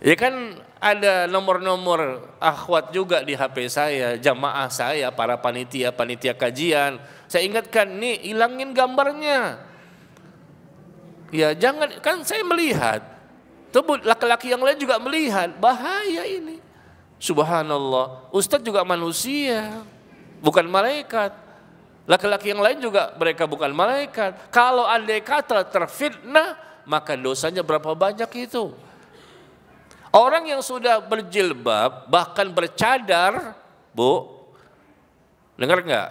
Ya kan ada nomor-nomor akhwat juga di HP saya, jamaah saya, para panitia kajian. Saya ingatkan, nih hilangin gambarnya. Ya jangan, kan saya melihat, tuh laki-laki yang lain juga melihat, bahaya ini. Subhanallah, Ustadz juga manusia, bukan malaikat. Laki-laki yang lain juga mereka bukan malaikat. Kalau andai kata terfitnah, maka dosanya berapa banyak itu. Orang yang sudah berjilbab, bahkan bercadar, bu, dengar nggak?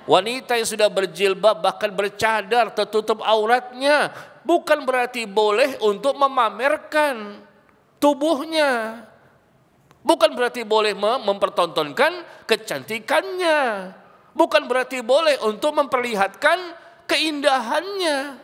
Wanita yang sudah berjilbab, bahkan bercadar, tertutup auratnya, bukan berarti boleh untuk memamerkan tubuhnya. Bukan berarti boleh mempertontonkan kecantikannya. Bukan berarti boleh untuk memperlihatkan keindahannya.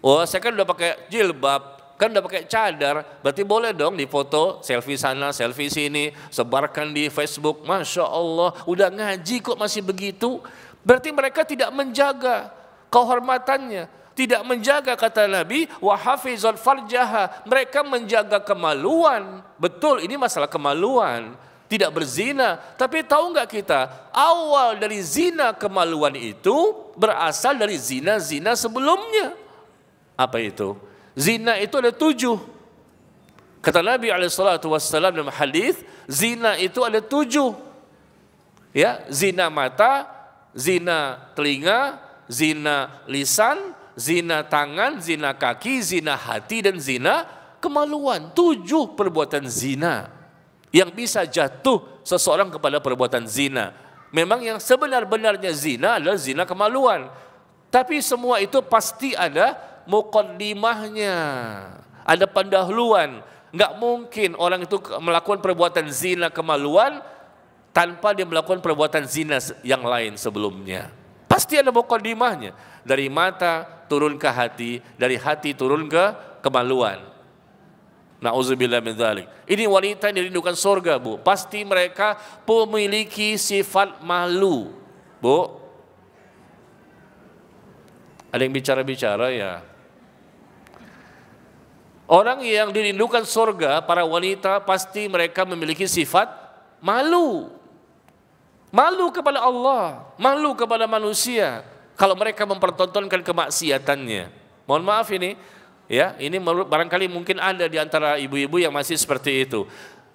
Oh, saya kan udah pakai jilbab, kan udah pakai cadar, berarti boleh dong difoto, selfie sana, selfie sini, sebarkan di Facebook. Masya Allah, udah ngaji kok masih begitu. Berarti mereka tidak menjaga kehormatannya, tidak menjaga, kata Nabi, wa hafizat farjaha, mereka menjaga kemaluan. Betul, ini masalah kemaluan, tidak berzina. Tapi tahu nggak kita, awal dari zina kemaluan itu berasal dari zina-zina sebelumnya. Apa itu? Zina itu ada 7. Kata Nabi SAW dalam hadis, zina itu ada 7. Ya, zina mata, zina telinga, zina lisan, zina tangan, zina kaki, zina hati, dan zina kemaluan. 7 perbuatan zina yang bisa jatuh seseorang kepada perbuatan zina. Memang yang sebenar-benarnya zina adalah zina kemaluan. Tapi semua itu pasti ada muqaddimahnya, ada pendahuluan. Nggak mungkin orang itu melakukan perbuatan zina kemaluan tanpa dia melakukan perbuatan zina yang lain sebelumnya. Pasti ada muqaddimahnya. Dari mata turun ke hati, dari hati turun ke kemaluan. Nauzubillah min dzalik. Ini wanita yang dirindukan surga, Bu. Pasti mereka memiliki sifat malu, Bu. Ada yang bicara-bicara ya. Orang yang dirindukan surga, para wanita pasti mereka memiliki sifat malu. Malu kepada Allah, malu kepada manusia kalau mereka mempertontonkan kemaksiatannya. Mohon maaf ini, ya, ini barangkali mungkin ada di antara ibu-ibu yang masih seperti itu.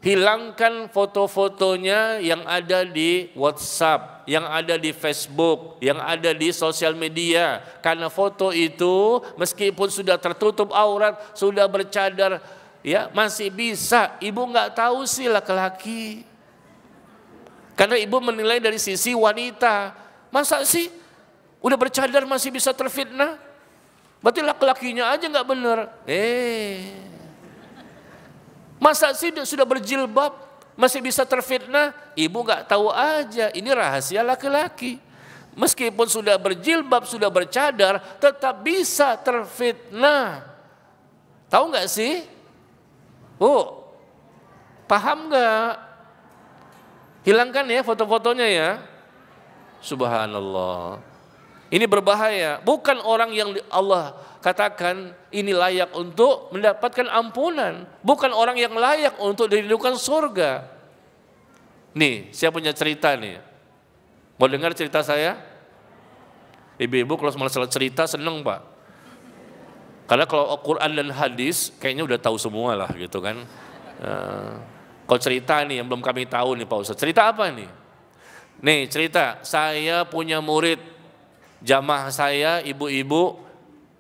Hilangkan foto-fotonya yang ada di WhatsApp, yang ada di Facebook, yang ada di sosial media. Karena foto itu meskipun sudah tertutup aurat, sudah bercadar, ya masih bisa. Ibu nggak tahu sih laki-laki. Karena ibu menilai dari sisi wanita. Masa sih udah bercadar masih bisa terfitnah? Berarti laki-lakinya aja nggak benar. Masa sih sudah berjilbab masih bisa terfitnah? Ibu nggak tahu aja. Ini rahasia laki-laki. Meskipun sudah berjilbab, sudah bercadar, tetap bisa terfitnah. Tahu nggak sih? Oh, paham nggak? Hilangkan ya foto-fotonya ya. Subhanallah. Ini berbahaya. Bukan orang yang Allah katakan ini layak untuk mendapatkan ampunan. Bukan orang yang layak untuk dirindukan surga. Nih, saya punya cerita nih. Mau dengar cerita saya? Ibu-ibu kalau masalah cerita seneng Pak. Karena kalau Quran dan hadis kayaknya udah tahu semua lah gitu kan. Kalau cerita nih yang belum kami tahu nih Pak Ustadz. Cerita apa nih? Nih cerita, saya punya murid jamaah saya, ibu-ibu,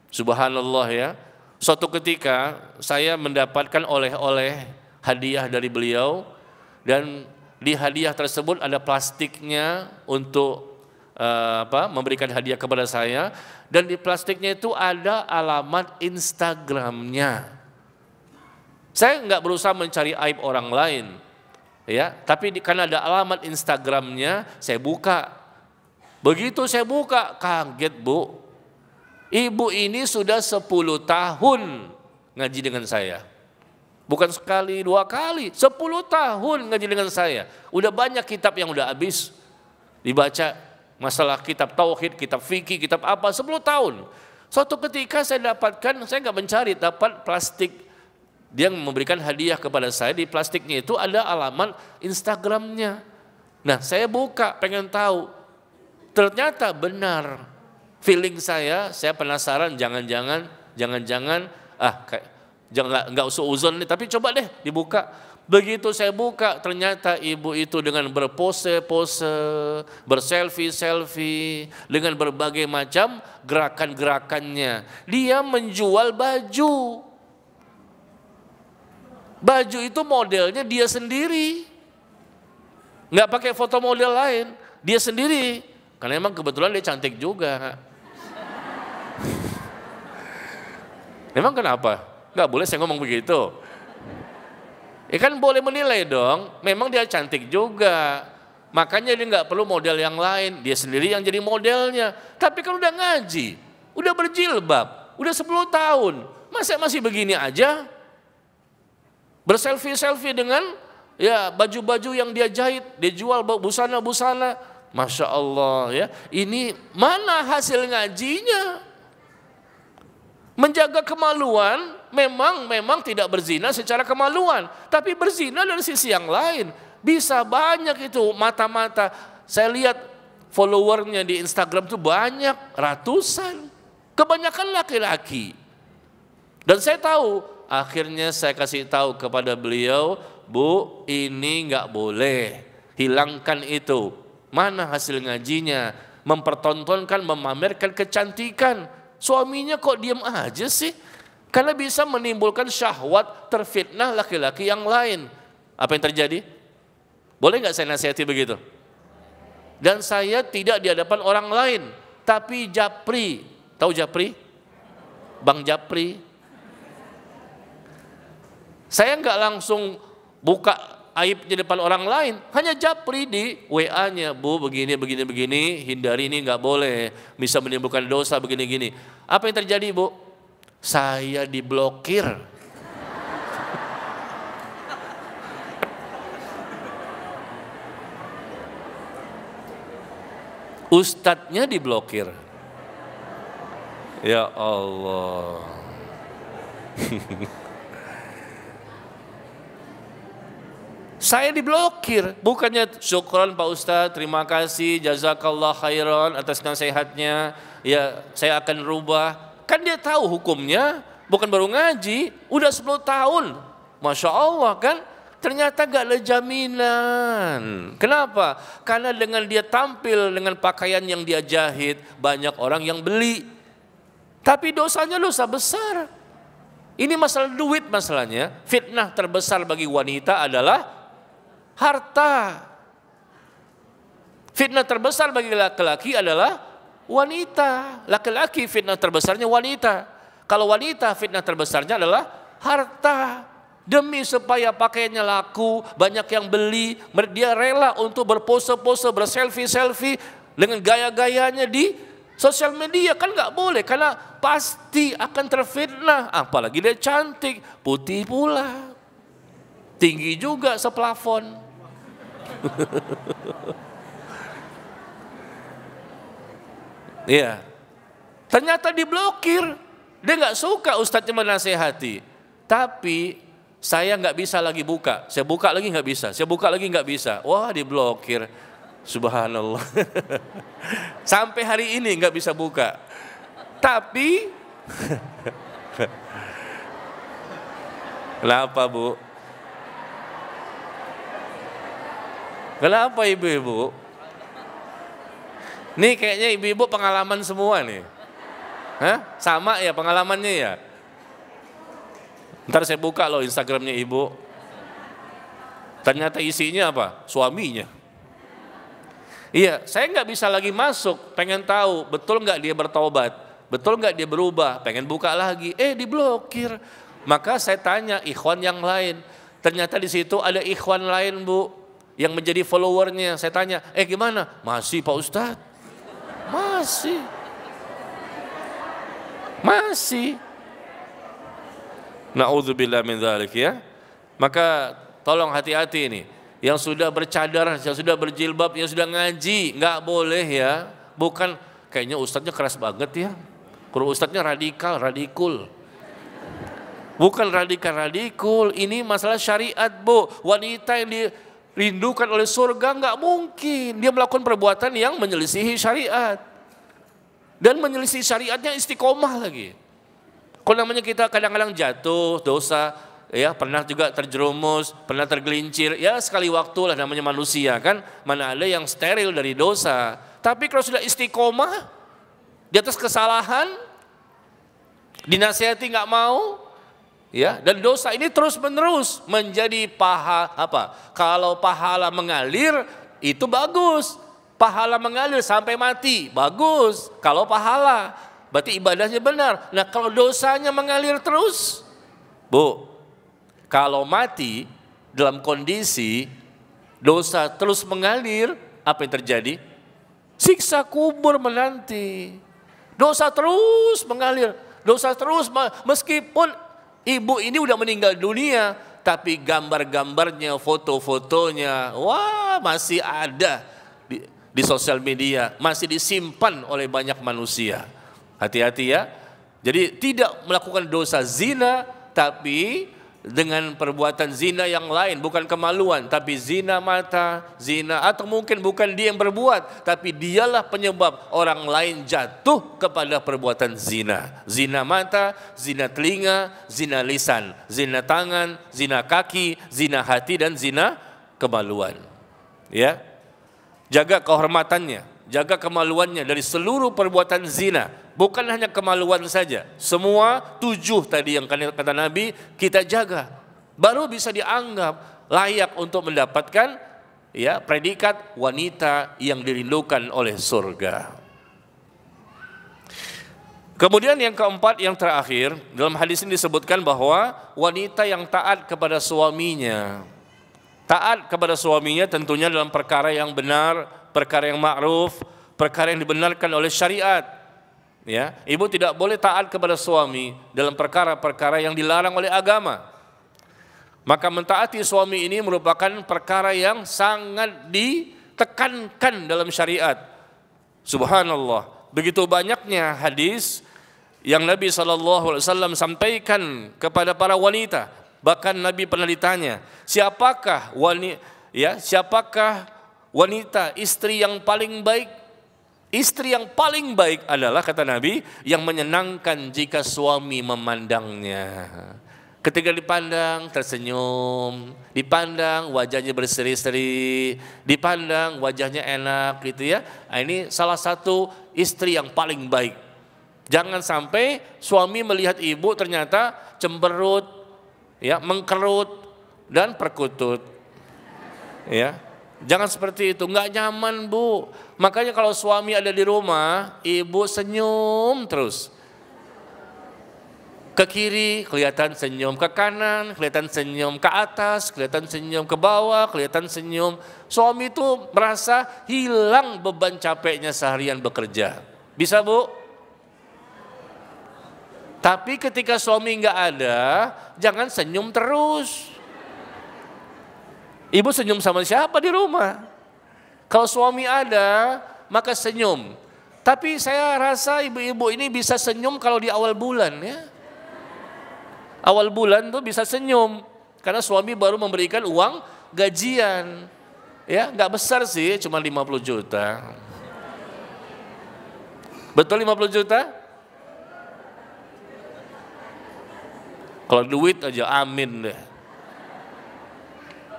subhanallah ya. Suatu ketika saya mendapatkan oleh-oleh hadiah dari beliau. Dan di hadiah tersebut ada plastiknya untuk memberikan hadiah kepada saya. Dan di plastiknya itu ada alamat Instagramnya. Saya nggak berusaha mencari aib orang lain, ya. Tapi karena ada alamat Instagramnya, saya buka. Begitu saya buka, kaget Bu. Ibu ini sudah 10 tahun ngaji dengan saya. Bukan sekali, 2 kali, 10 tahun ngaji dengan saya. Udah banyak kitab yang udah habis dibaca. Masalah kitab tauhid, kitab fikih, kitab apa, 10 tahun. Suatu ketika saya dapatkan, saya nggak mencari, dapat plastik. Dia memberikan hadiah kepada saya, di plastiknya itu ada alamat Instagramnya. Nah saya buka, pengen tahu. Ternyata benar. Feeling saya penasaran, jangan-jangan, nggak usuzon nih, tapi coba deh dibuka. Begitu saya buka, ternyata ibu itu dengan berpose-pose, berselfie-selfie, dengan berbagai macam gerakan-gerakannya. Dia menjual baju. Baju itu modelnya dia sendiri. Nggak pakai foto model lain, dia sendiri. Karena emang kebetulan dia cantik juga. Memang kenapa? Nggak boleh saya ngomong begitu. Ya kan boleh menilai dong, memang dia cantik juga. Makanya dia nggak perlu model yang lain, dia sendiri yang jadi modelnya. Tapi kan udah ngaji, udah berjilbab, udah 10 tahun. Masa masih begini aja? Berselfie-selfie dengan ya baju-baju yang dia jahit, dia jual busana-busana. Masya Allah ya, ini mana hasil ngajinya? Menjaga kemaluan memang tidak berzina secara kemaluan, tapi berzina dari sisi yang lain. Bisa banyak itu mata-mata. Saya lihat followernya di Instagram itu banyak, ratusan. Kebanyakan laki-laki. Dan saya tahu, akhirnya saya kasih tahu kepada beliau, Bu, ini nggak boleh, hilangkan itu. Mana hasil ngajinya? Mempertontonkan, memamerkan kecantikan. Suaminya kok diam aja sih? Karena bisa menimbulkan syahwat, terfitnah laki-laki yang lain. Apa yang terjadi? Boleh nggak saya nasihati begitu? Dan saya tidak di hadapan orang lain, tapi Japri. Tahu Japri? Bang Japri. Saya nggak langsung buka aib di depan orang lain, hanya Japri di WA-nya, Bu begini, hindari ini nggak boleh, bisa menimbulkan dosa begini-gini. Apa yang terjadi Bu? Saya diblokir. Ustadznya diblokir. Ya Allah. Saya diblokir, bukannya syukran Pak Ustadz, terima kasih, jazakallah khairan atas nasihatnya, ya saya akan rubah. Kan dia tahu hukumnya, bukan baru ngaji, udah 10 tahun. Masya Allah kan, ternyata gak ada jaminan. Kenapa? Karena dengan dia tampil dengan pakaian yang dia jahit, banyak orang yang beli. Tapi dosanya dosa besar. Ini masalah duit masalahnya. Fitnah terbesar bagi wanita adalah harta. Fitnah terbesar bagi laki-laki adalah wanita. Laki-laki fitnah terbesarnya wanita. Kalau wanita fitnah terbesarnya adalah harta. Demi supaya pakaiannya laku, banyak yang beli, dia rela untuk berpose-pose, berselfie-selfie dengan gaya-gayanya di sosial media. Kan nggak boleh, karena pasti akan terfitnah. Apalagi dia cantik, putih pula, tinggi juga seplafon. Iya, ternyata diblokir. Dia nggak suka ustadznya menasehati. Tapi saya nggak bisa lagi buka. Saya buka lagi nggak bisa. Saya buka lagi nggak bisa. Wah, diblokir. Subhanallah. Sampai hari ini nggak bisa buka. Tapi kenapa Bu? Kenapa ibu-ibu? Nih kayaknya ibu-ibu pengalaman semua nih. Hah? Sama ya pengalamannya ya? Ntar saya buka loh Instagramnya ibu. Ternyata isinya apa? Suaminya. Iya, saya nggak bisa lagi masuk. Pengen tahu betul nggak dia bertobat, betul nggak dia berubah. Pengen buka lagi, diblokir. Maka saya tanya ikhwan yang lain. Ternyata di situ ada ikhwan lain Bu, yang menjadi followernya. Saya tanya, gimana? Masih Pak Ustadz? Masih. Na'udzubillah min dzalik ya. Maka tolong hati-hati ini. Yang sudah bercadar, yang sudah berjilbab, yang sudah ngaji, nggak boleh ya. Bukan kayaknya ustadznya keras banget ya. Kalau ustadznya radikul. Bukan radikul. Ini masalah syariat Bu. Wanita yang dirindukan oleh surga nggak mungkin dia melakukan perbuatan yang menyelisihi syariat. Dan menyelisihi syariatnya istiqomah lagi. Kalau namanya kita kadang-kadang jatuh, dosa, ya pernah juga terjerumus, pernah tergelincir, ya sekali waktu lah namanya manusia kan. Mana ada yang steril dari dosa. Tapi kalau sudah istiqomah di atas kesalahan, dinasihati nggak mau, ya, dan dosa ini terus menerus menjadi kalau pahala mengalir itu bagus. Pahala mengalir sampai mati, bagus. Kalau pahala, berarti ibadahnya benar. Nah kalau dosanya mengalir terus, Bu, kalau mati dalam kondisi dosa terus mengalir, apa yang terjadi? Siksa kubur menanti. Dosa terus mengalir, meskipun ibu ini udah meninggal dunia, tapi gambar-gambarnya, foto-fotonya, wah masih ada di sosial media, masih disimpan oleh banyak manusia. Hati-hati ya. Jadi tidak melakukan dosa zina, tapi dengan perbuatan zina yang lain, bukan kemaluan, tapi zina mata, zina, atau mungkin bukan dia yang berbuat, tapi dialah penyebab orang lain jatuh kepada perbuatan zina. Zina mata, zina telinga, zina lisan, zina tangan, zina kaki, zina hati, dan zina kemaluan. Ya. Jaga kehormatannya, jaga kemaluannya dari seluruh perbuatan zina. Bukan hanya kemaluan saja, semua 7 tadi yang kata Nabi kita jaga. Baru bisa dianggap layak untuk mendapatkan ya predikat wanita yang dirindukan oleh surga. Kemudian yang keempat, yang terakhir, dalam hadis ini disebutkan bahwa wanita yang taat kepada suaminya. Taat kepada suaminya tentunya dalam perkara yang benar, perkara yang ma'ruf, perkara yang dibenarkan oleh syariat. Ya, ibu tidak boleh taat kepada suami dalam perkara-perkara yang dilarang oleh agama. Maka mentaati suami ini merupakan perkara yang sangat ditekankan dalam syariat. Subhanallah, begitu banyaknya hadis yang Nabi SAW sampaikan kepada para wanita. Bahkan Nabi pernah ditanya, siapakah wanita istri yang paling baik? Istri yang paling baik adalah, kata Nabi, yang menyenangkan jika suami memandangnya. Ketika dipandang tersenyum, dipandang wajahnya berseri-seri, dipandang wajahnya enak gitu ya. Nah, ini salah satu istri yang paling baik. Jangan sampai suami melihat ibu ternyata cemberut, ya, mengkerut dan perkutut. Ya. Jangan seperti itu, nggak nyaman, Bu. Makanya kalau suami ada di rumah, ibu senyum terus. Ke kiri kelihatan senyum, ke kanan kelihatan senyum, ke atas kelihatan senyum, ke bawah kelihatan senyum. Suami itu merasa hilang beban capeknya seharian bekerja. Bisa, Bu? Tapi ketika suami nggak ada, jangan senyum terus. Ibu senyum sama siapa di rumah? Kalau suami ada, maka senyum. Tapi saya rasa ibu-ibu ini bisa senyum kalau di awal bulan, ya. Awal bulan tuh bisa senyum karena suami baru memberikan uang gajian. Ya, nggak besar sih, cuma 50 juta. Betul 50 juta? Kalau duit aja amin deh.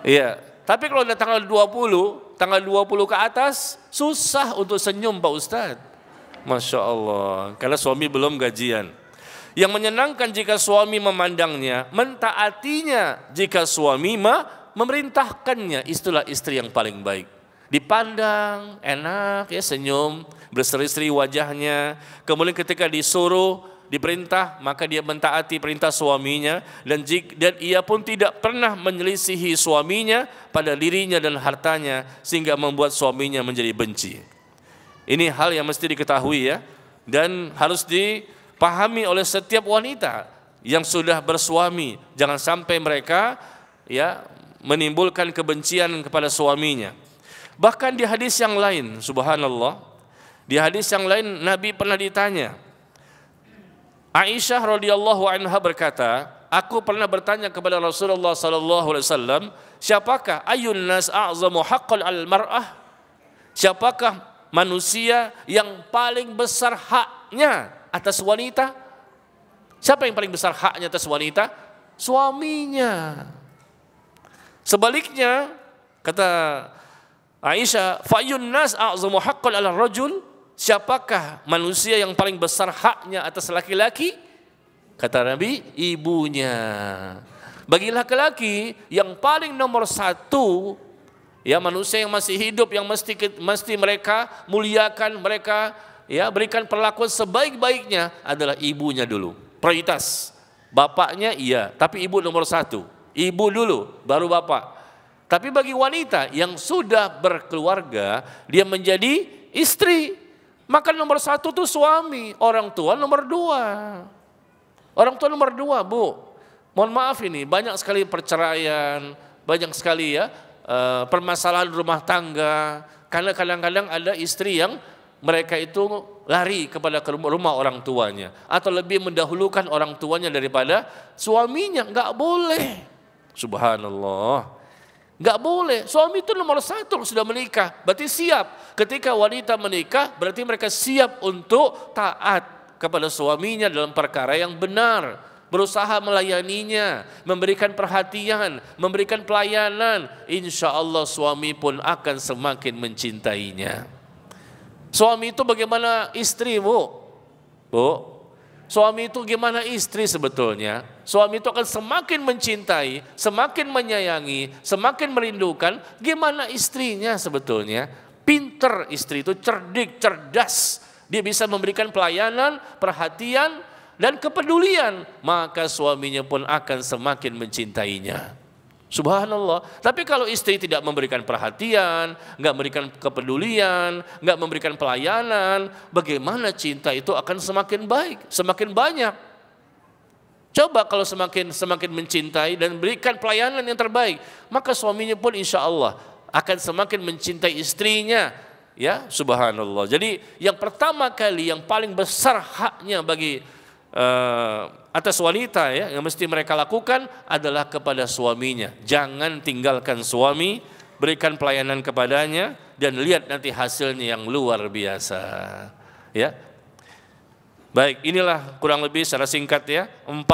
Iya, tapi kalau udah tanggal 20 ke atas susah untuk senyum, Pak Ustadz. Masya Allah, karena suami belum gajian. Yang menyenangkan jika suami memandangnya, mentaatinya jika suami memerintahkannya. Itulah istri yang paling baik. Dipandang, enak, ya, senyum, berseri-seri wajahnya. Kemudian ketika disuruh, diperintah, maka dia mentaati perintah suaminya, dan ia pun tidak pernah menyelisihi suaminya pada dirinya dan hartanya sehingga membuat suaminya menjadi benci. Ini hal yang mesti diketahui, ya, dan harus dipahami oleh setiap wanita yang sudah bersuami. Jangan sampai mereka, ya, menimbulkan kebencian kepada suaminya. Bahkan di hadis yang lain, subhanallah, di hadis yang lain Nabi pernah ditanya. Aisyah radhiyallahu anha berkata, aku pernah bertanya kepada Rasulullah sallallahu alaihi wasallam, siapakah ayun nas a'zamu haqqan al mar'ah? Siapakah manusia yang paling besar haknya atas wanita? Siapa yang paling besar haknya atas wanita? Suaminya. Sebaliknya, kata Aisyah, fa'yun nas a'zamu haqqan al rajul? Siapakah manusia yang paling besar haknya atas laki-laki? Kata Nabi, ibunya. Bagi laki-laki yang paling nomor satu, ya, manusia yang masih hidup, yang mesti mereka muliakan, mereka, ya, berikan perlakuan sebaik-baiknya adalah ibunya dulu. Prioritas. Bapaknya iya, tapi ibu nomor satu. Ibu dulu, baru bapak. Tapi bagi wanita yang sudah berkeluarga, dia menjadi istri. Maka nomor satu itu suami, orang tua nomor dua. Orang tua nomor dua, Bu. Mohon maaf ini, banyak sekali perceraian, banyak sekali, ya, permasalahan rumah tangga. Karena kadang-kadang ada istri yang mereka itu lari kepada rumah orang tuanya. Atau lebih mendahulukan orang tuanya daripada suaminya. Enggak boleh. Subhanallah. Enggak boleh, suami itu nomor satu sudah menikah, berarti siap. Ketika wanita menikah, berarti mereka siap untuk taat kepada suaminya dalam perkara yang benar. Berusaha melayaninya, memberikan perhatian, memberikan pelayanan. Insya Allah suami pun akan semakin mencintainya. Suami itu bagaimana istri, Bu? Bu? Suami itu gimana istri sebetulnya? Suami itu akan semakin mencintai, semakin menyayangi, semakin merindukan. Gimana istrinya sebetulnya? Pinter istri itu, cerdik, cerdas. Dia bisa memberikan pelayanan, perhatian, dan kepedulian. Maka suaminya pun akan semakin mencintainya. Subhanallah. Tapi kalau istri tidak memberikan perhatian, nggak memberikan kepedulian, nggak memberikan pelayanan, bagaimana cinta itu akan semakin baik, semakin banyak. Coba kalau semakin mencintai dan berikan pelayanan yang terbaik, maka suaminya pun insya Allah akan semakin mencintai istrinya Ya, subhanallah. Jadi yang pertama kali yang paling besar haknya bagi atas wanita ya yang mesti mereka lakukan adalah kepada suaminya. Jangan tinggalkan suami, berikan pelayanan kepadanya dan lihat nanti hasilnya yang luar biasa. Ya. Baik, inilah kurang lebih secara singkat ya 4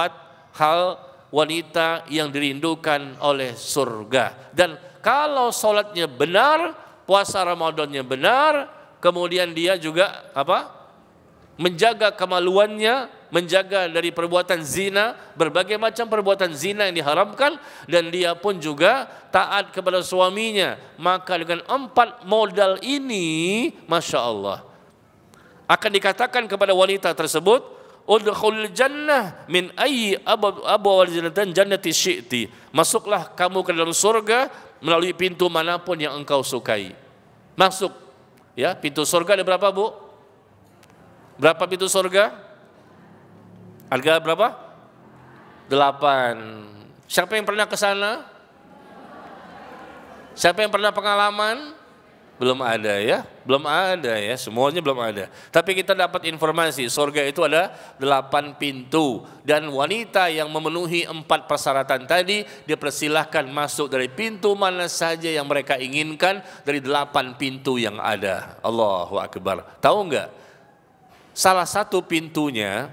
hal wanita yang dirindukan oleh surga. Dan kalau sholatnya benar, puasa Ramadannya benar, kemudian dia juga menjaga kemaluannya, menjaga dari perbuatan zina, berbagai macam perbuatan zina yang diharamkan, dan dia pun juga taat kepada suaminya. Maka dengan 4 modal ini, Masya Allah, akan dikatakan kepada wanita tersebut, udkhulul jannah min ayyi abwal jannati syi'ti. Masuklah kamu ke dalam surga melalui pintu manapun yang engkau sukai. Masuk. Ya, pintu surga ada berapa, Bu? Berapa pintu surga? Harga berapa? 8. Siapa yang pernah ke sana? Siapa yang pernah pengalaman? Belum ada ya, belum ada ya, semuanya belum ada. Tapi kita dapat informasi, surga itu ada 8 pintu. Dan wanita yang memenuhi 4 persyaratan tadi, dipersilahkan masuk dari pintu mana saja yang mereka inginkan, dari 8 pintu yang ada. Allahu Akbar. Tahu enggak? Salah satu pintunya,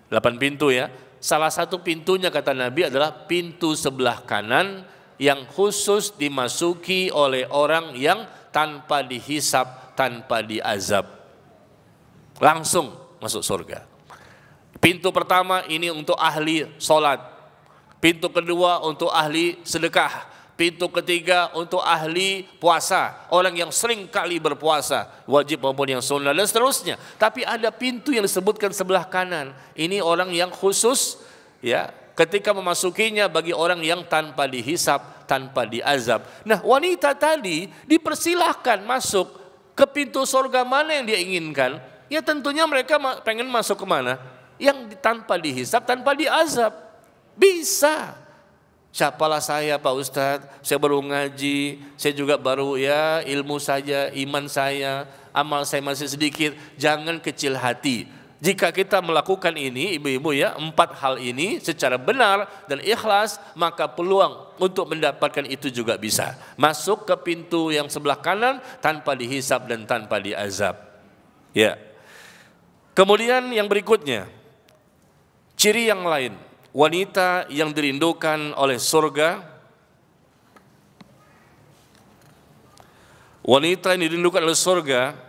8 pintu ya, salah satu pintunya kata Nabi adalah pintu sebelah kanan yang khusus dimasuki oleh orang yang tanpa dihisap, tanpa diazab. Langsung masuk surga. Pintu pertama ini untuk ahli sholat. Pintu kedua untuk ahli sedekah. Pintu ketiga untuk ahli puasa. Orang yang sering kali berpuasa, wajib maupun yang sunnah dan seterusnya. Tapi ada pintu yang disebutkan sebelah kanan. Ini orang yang khusus ya, ketika memasukinya bagi orang yang tanpa dihisap, tanpa diazab. Nah, wanita tadi dipersilahkan masuk ke pintu surga mana yang dia inginkan. Ya tentunya mereka pengen masuk ke mana? Yang tanpa dihisap, tanpa diazab. Bisa. Siapalah saya Pak Ustadz, saya baru ngaji, saya juga baru ya ilmu saja, iman saya, amal saya masih sedikit. Jangan kecil hati. Jika kita melakukan ini, ibu-ibu ya, 4 hal ini secara benar dan ikhlas, maka peluang untuk mendapatkan itu juga bisa. Masuk ke pintu yang sebelah kanan tanpa dihisap dan tanpa diazab. Ya. Kemudian yang berikutnya, ciri yang lain, wanita yang dirindukan oleh surga. Wanita yang dirindukan oleh surga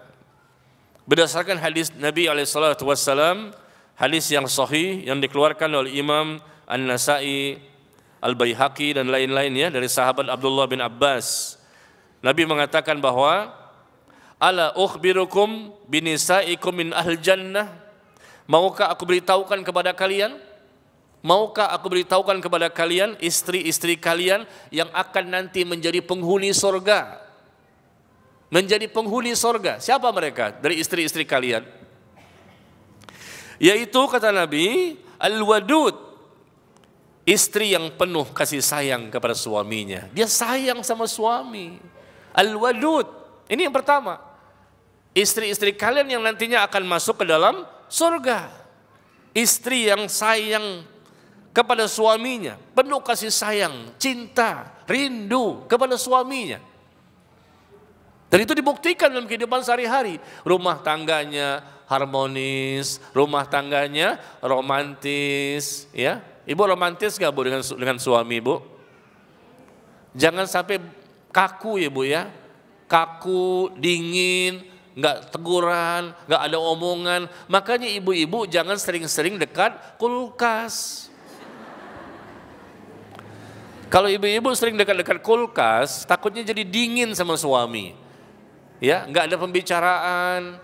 berdasarkan hadis Nabi SAW, hadis yang sahih yang dikeluarkan oleh Imam An-Nasai, Al-Baihaqi dan lain-lainnya dari sahabat Abdullah bin Abbas. Nabi mengatakan bahwa ala ukhbirukum binisaikum min ahl jannah. Maukah aku beritahukan kepada kalian? Maukah aku beritahukan kepada kalian istri-istri kalian yang akan nanti menjadi penghuni surga? Menjadi penghuni surga. Siapa mereka? Dari istri-istri kalian. Yaitu kata Nabi, al-wadud, istri yang penuh kasih sayang kepada suaminya. Dia sayang sama suami. Al-wadud, ini yang pertama. Istri-istri kalian yang nantinya akan masuk ke dalam surga. Istri yang sayang kepada suaminya, penuh kasih sayang, cinta, rindu kepada suaminya. Dan itu dibuktikan dalam kehidupan sehari-hari. Rumah tangganya harmonis, rumah tangganya romantis. Ya, ibu romantis gak Bu dengan suami ibu? Jangan sampai kaku ya Bu ya, kaku, dingin, nggak teguran, nggak ada omongan. Makanya ibu-ibu jangan sering-sering dekat kulkas. Kalau ibu-ibu sering dekat-dekat kulkas, takutnya jadi dingin sama suami. Ya, nggak ada pembicaraan,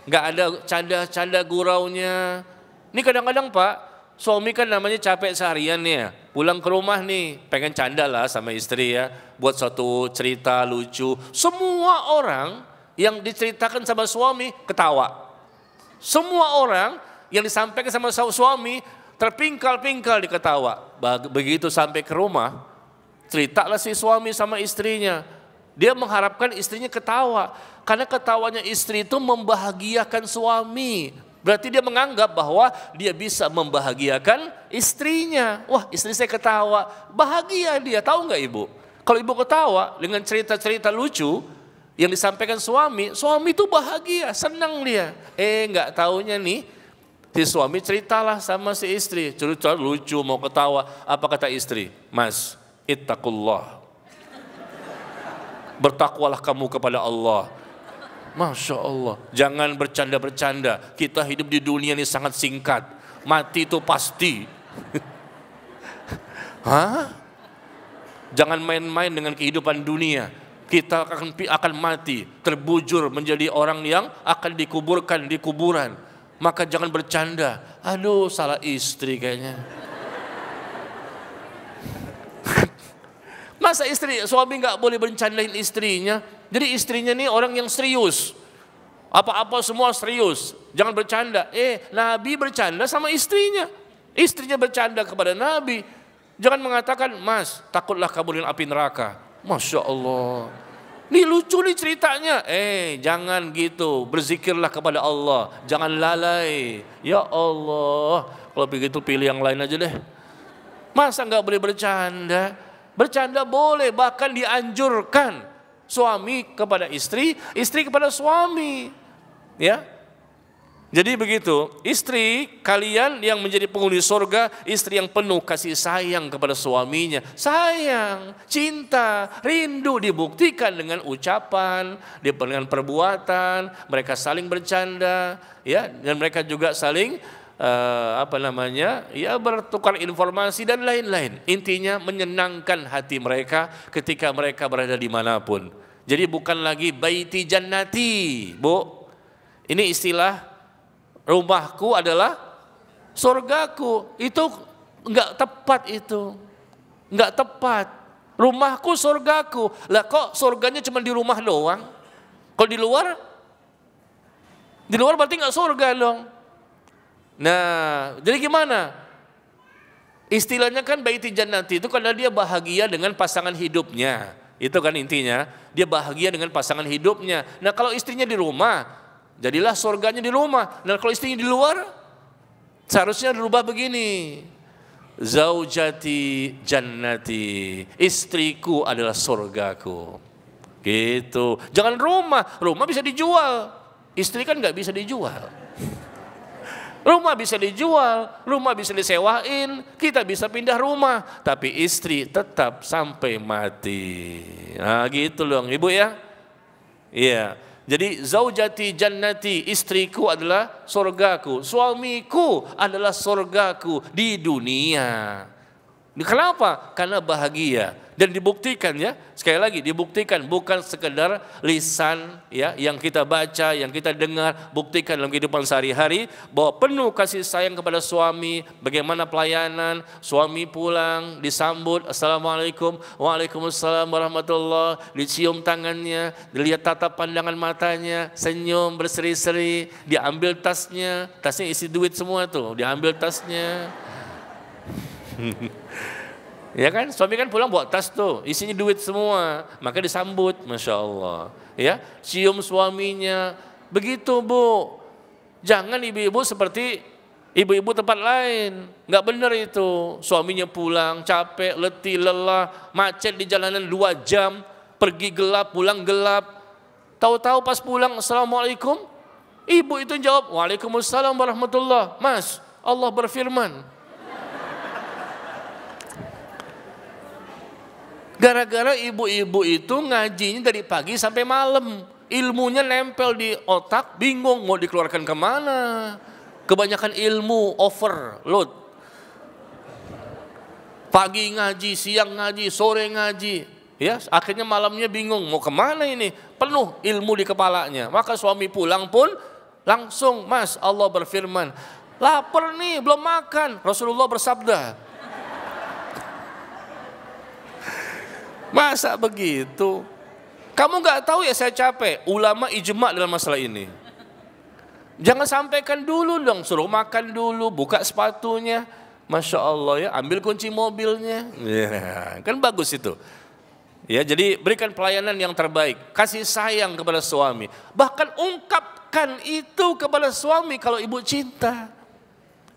nggak ada canda-canda guraunya. Ini kadang-kadang Pak, suami kan namanya capek seharian nih, pulang ke rumah nih, pengen canda lah sama istri ya, buat suatu cerita lucu. Semua orang yang diceritakan sama suami ketawa. Semua orang yang disampaikan sama suami terpingkal-pingkal diketawa. Begitu sampai ke rumah, ceritalah si suami sama istrinya. Dia mengharapkan istrinya ketawa. Karena ketawanya istri itu membahagiakan suami. Berarti dia menganggap bahwa dia bisa membahagiakan istrinya. Wah, istri saya ketawa, bahagia dia. Tahu nggak ibu? Kalau ibu ketawa dengan cerita-cerita lucu yang disampaikan suami, suami itu bahagia, senang dia. Nggak taunya nih, si suami ceritalah sama si istri, cerita lucu mau ketawa. Apa kata istri? Mas, ittaqullah. Bertakwalah kamu kepada Allah. Masya Allah, jangan bercanda-bercanda. Kita hidup di dunia ini sangat singkat. Mati itu pasti. Hah? Jangan main-main dengan kehidupan dunia. Kita akan mati, terbujur menjadi orang yang akan dikuburkan di kuburan. Maka jangan bercanda. Aduh, salah istri kayaknya. Masa suami nggak boleh bercandain istrinya? Jadi istrinya nih orang yang serius. Apa-apa semua serius. Jangan bercanda. Nabi bercanda sama istrinya. Istrinya bercanda kepada Nabi. Jangan mengatakan, Mas, takutlah kamu dengan api neraka. Masya Allah. Ini lucu nih ceritanya. Jangan gitu. Berzikirlah kepada Allah. Jangan lalai. Ya Allah. Kalau begitu pilih yang lain aja deh. Masa nggak boleh bercanda? Bercanda boleh, bahkan dianjurkan. Suami kepada istri, istri kepada suami. Ya. Jadi begitu, istri kalian yang menjadi penghuni surga, istri yang penuh kasih sayang kepada suaminya. Sayang, cinta, rindu dibuktikan dengan ucapan, dengan perbuatan, mereka saling bercanda, ya, dan mereka juga saling bertukar informasi dan lain-lain. Intinya menyenangkan hati mereka ketika mereka berada dimanapun. Jadi bukan lagi baiti jannati, Bu. Ini istilah rumahku adalah surgaku. Itu enggak tepat itu. Enggak tepat. Rumahku surgaku. Lah kok surganya cuma di rumah doang? Kalau di luar berarti enggak surga dong. Nah, jadi gimana? Istilahnya kan baiti jannati itu karena dia bahagia dengan pasangan hidupnya. Itu kan intinya, dia bahagia dengan pasangan hidupnya. Nah, kalau istrinya di rumah, jadilah surganya di rumah. Nah, kalau istrinya di luar, seharusnya dirubah begini. Zaujati jannati, istriku adalah surgaku. Gitu. Jangan rumah bisa dijual. Istri kan nggak bisa dijual. Rumah bisa dijual, rumah bisa disewain, kita bisa pindah rumah, tapi istri tetap sampai mati. Nah gitu loh Ibu ya. Iya. Jadi zaujati jannati, istriku adalah surgaku, suamiku adalah surgaku di dunia. Kenapa? Karena bahagia. Dan dibuktikan ya, sekali lagi dibuktikan bukan sekedar lisan ya yang kita baca, yang kita dengar, buktikan dalam kehidupan sehari-hari bahwa penuh kasih sayang kepada suami, bagaimana pelayanan, suami pulang disambut assalamualaikum, waalaikumsalam warahmatullah, dicium tangannya, dilihat tatap pandangan matanya, senyum berseri-seri, diambil tasnya isi duit semua tuh, diambil tasnya. Ya kan, suami kan pulang bawa tas tuh, isinya duit semua, maka disambut, Masya Allah. Ya, cium suaminya, begitu Bu. Jangan ibu-ibu seperti ibu-ibu tempat lain, nggak benar itu. Suaminya pulang, capek, letih, lelah, macet di jalanan 2 jam, pergi gelap, pulang gelap. Tahu-tahu pas pulang, assalamualaikum, ibu itu jawab, waalaikumsalam warahmatullah. Mas, Allah berfirman. Gara-gara ibu-ibu itu ngajinya dari pagi sampai malam. Ilmunya nempel di otak, bingung mau dikeluarkan kemana. Kebanyakan ilmu overload. Pagi ngaji, siang ngaji, sore ngaji. Ya, akhirnya malamnya bingung mau kemana ini. Penuh ilmu di kepalanya. Maka suami pulang pun langsung, Mas, Allah berfirman, lapar nih belum makan. Rasulullah bersabda. Masa begitu? Kamu nggak tahu ya saya capek. Ulama ijma dalam masalah ini. Jangan sampaikan dulu dong, suruh makan dulu, buka sepatunya. Masya Allah ya, ambil kunci mobilnya. Ya, kan bagus itu. Ya, jadi berikan pelayanan yang terbaik, kasih sayang kepada suami. Bahkan ungkapkan itu kepada suami kalau ibu cinta.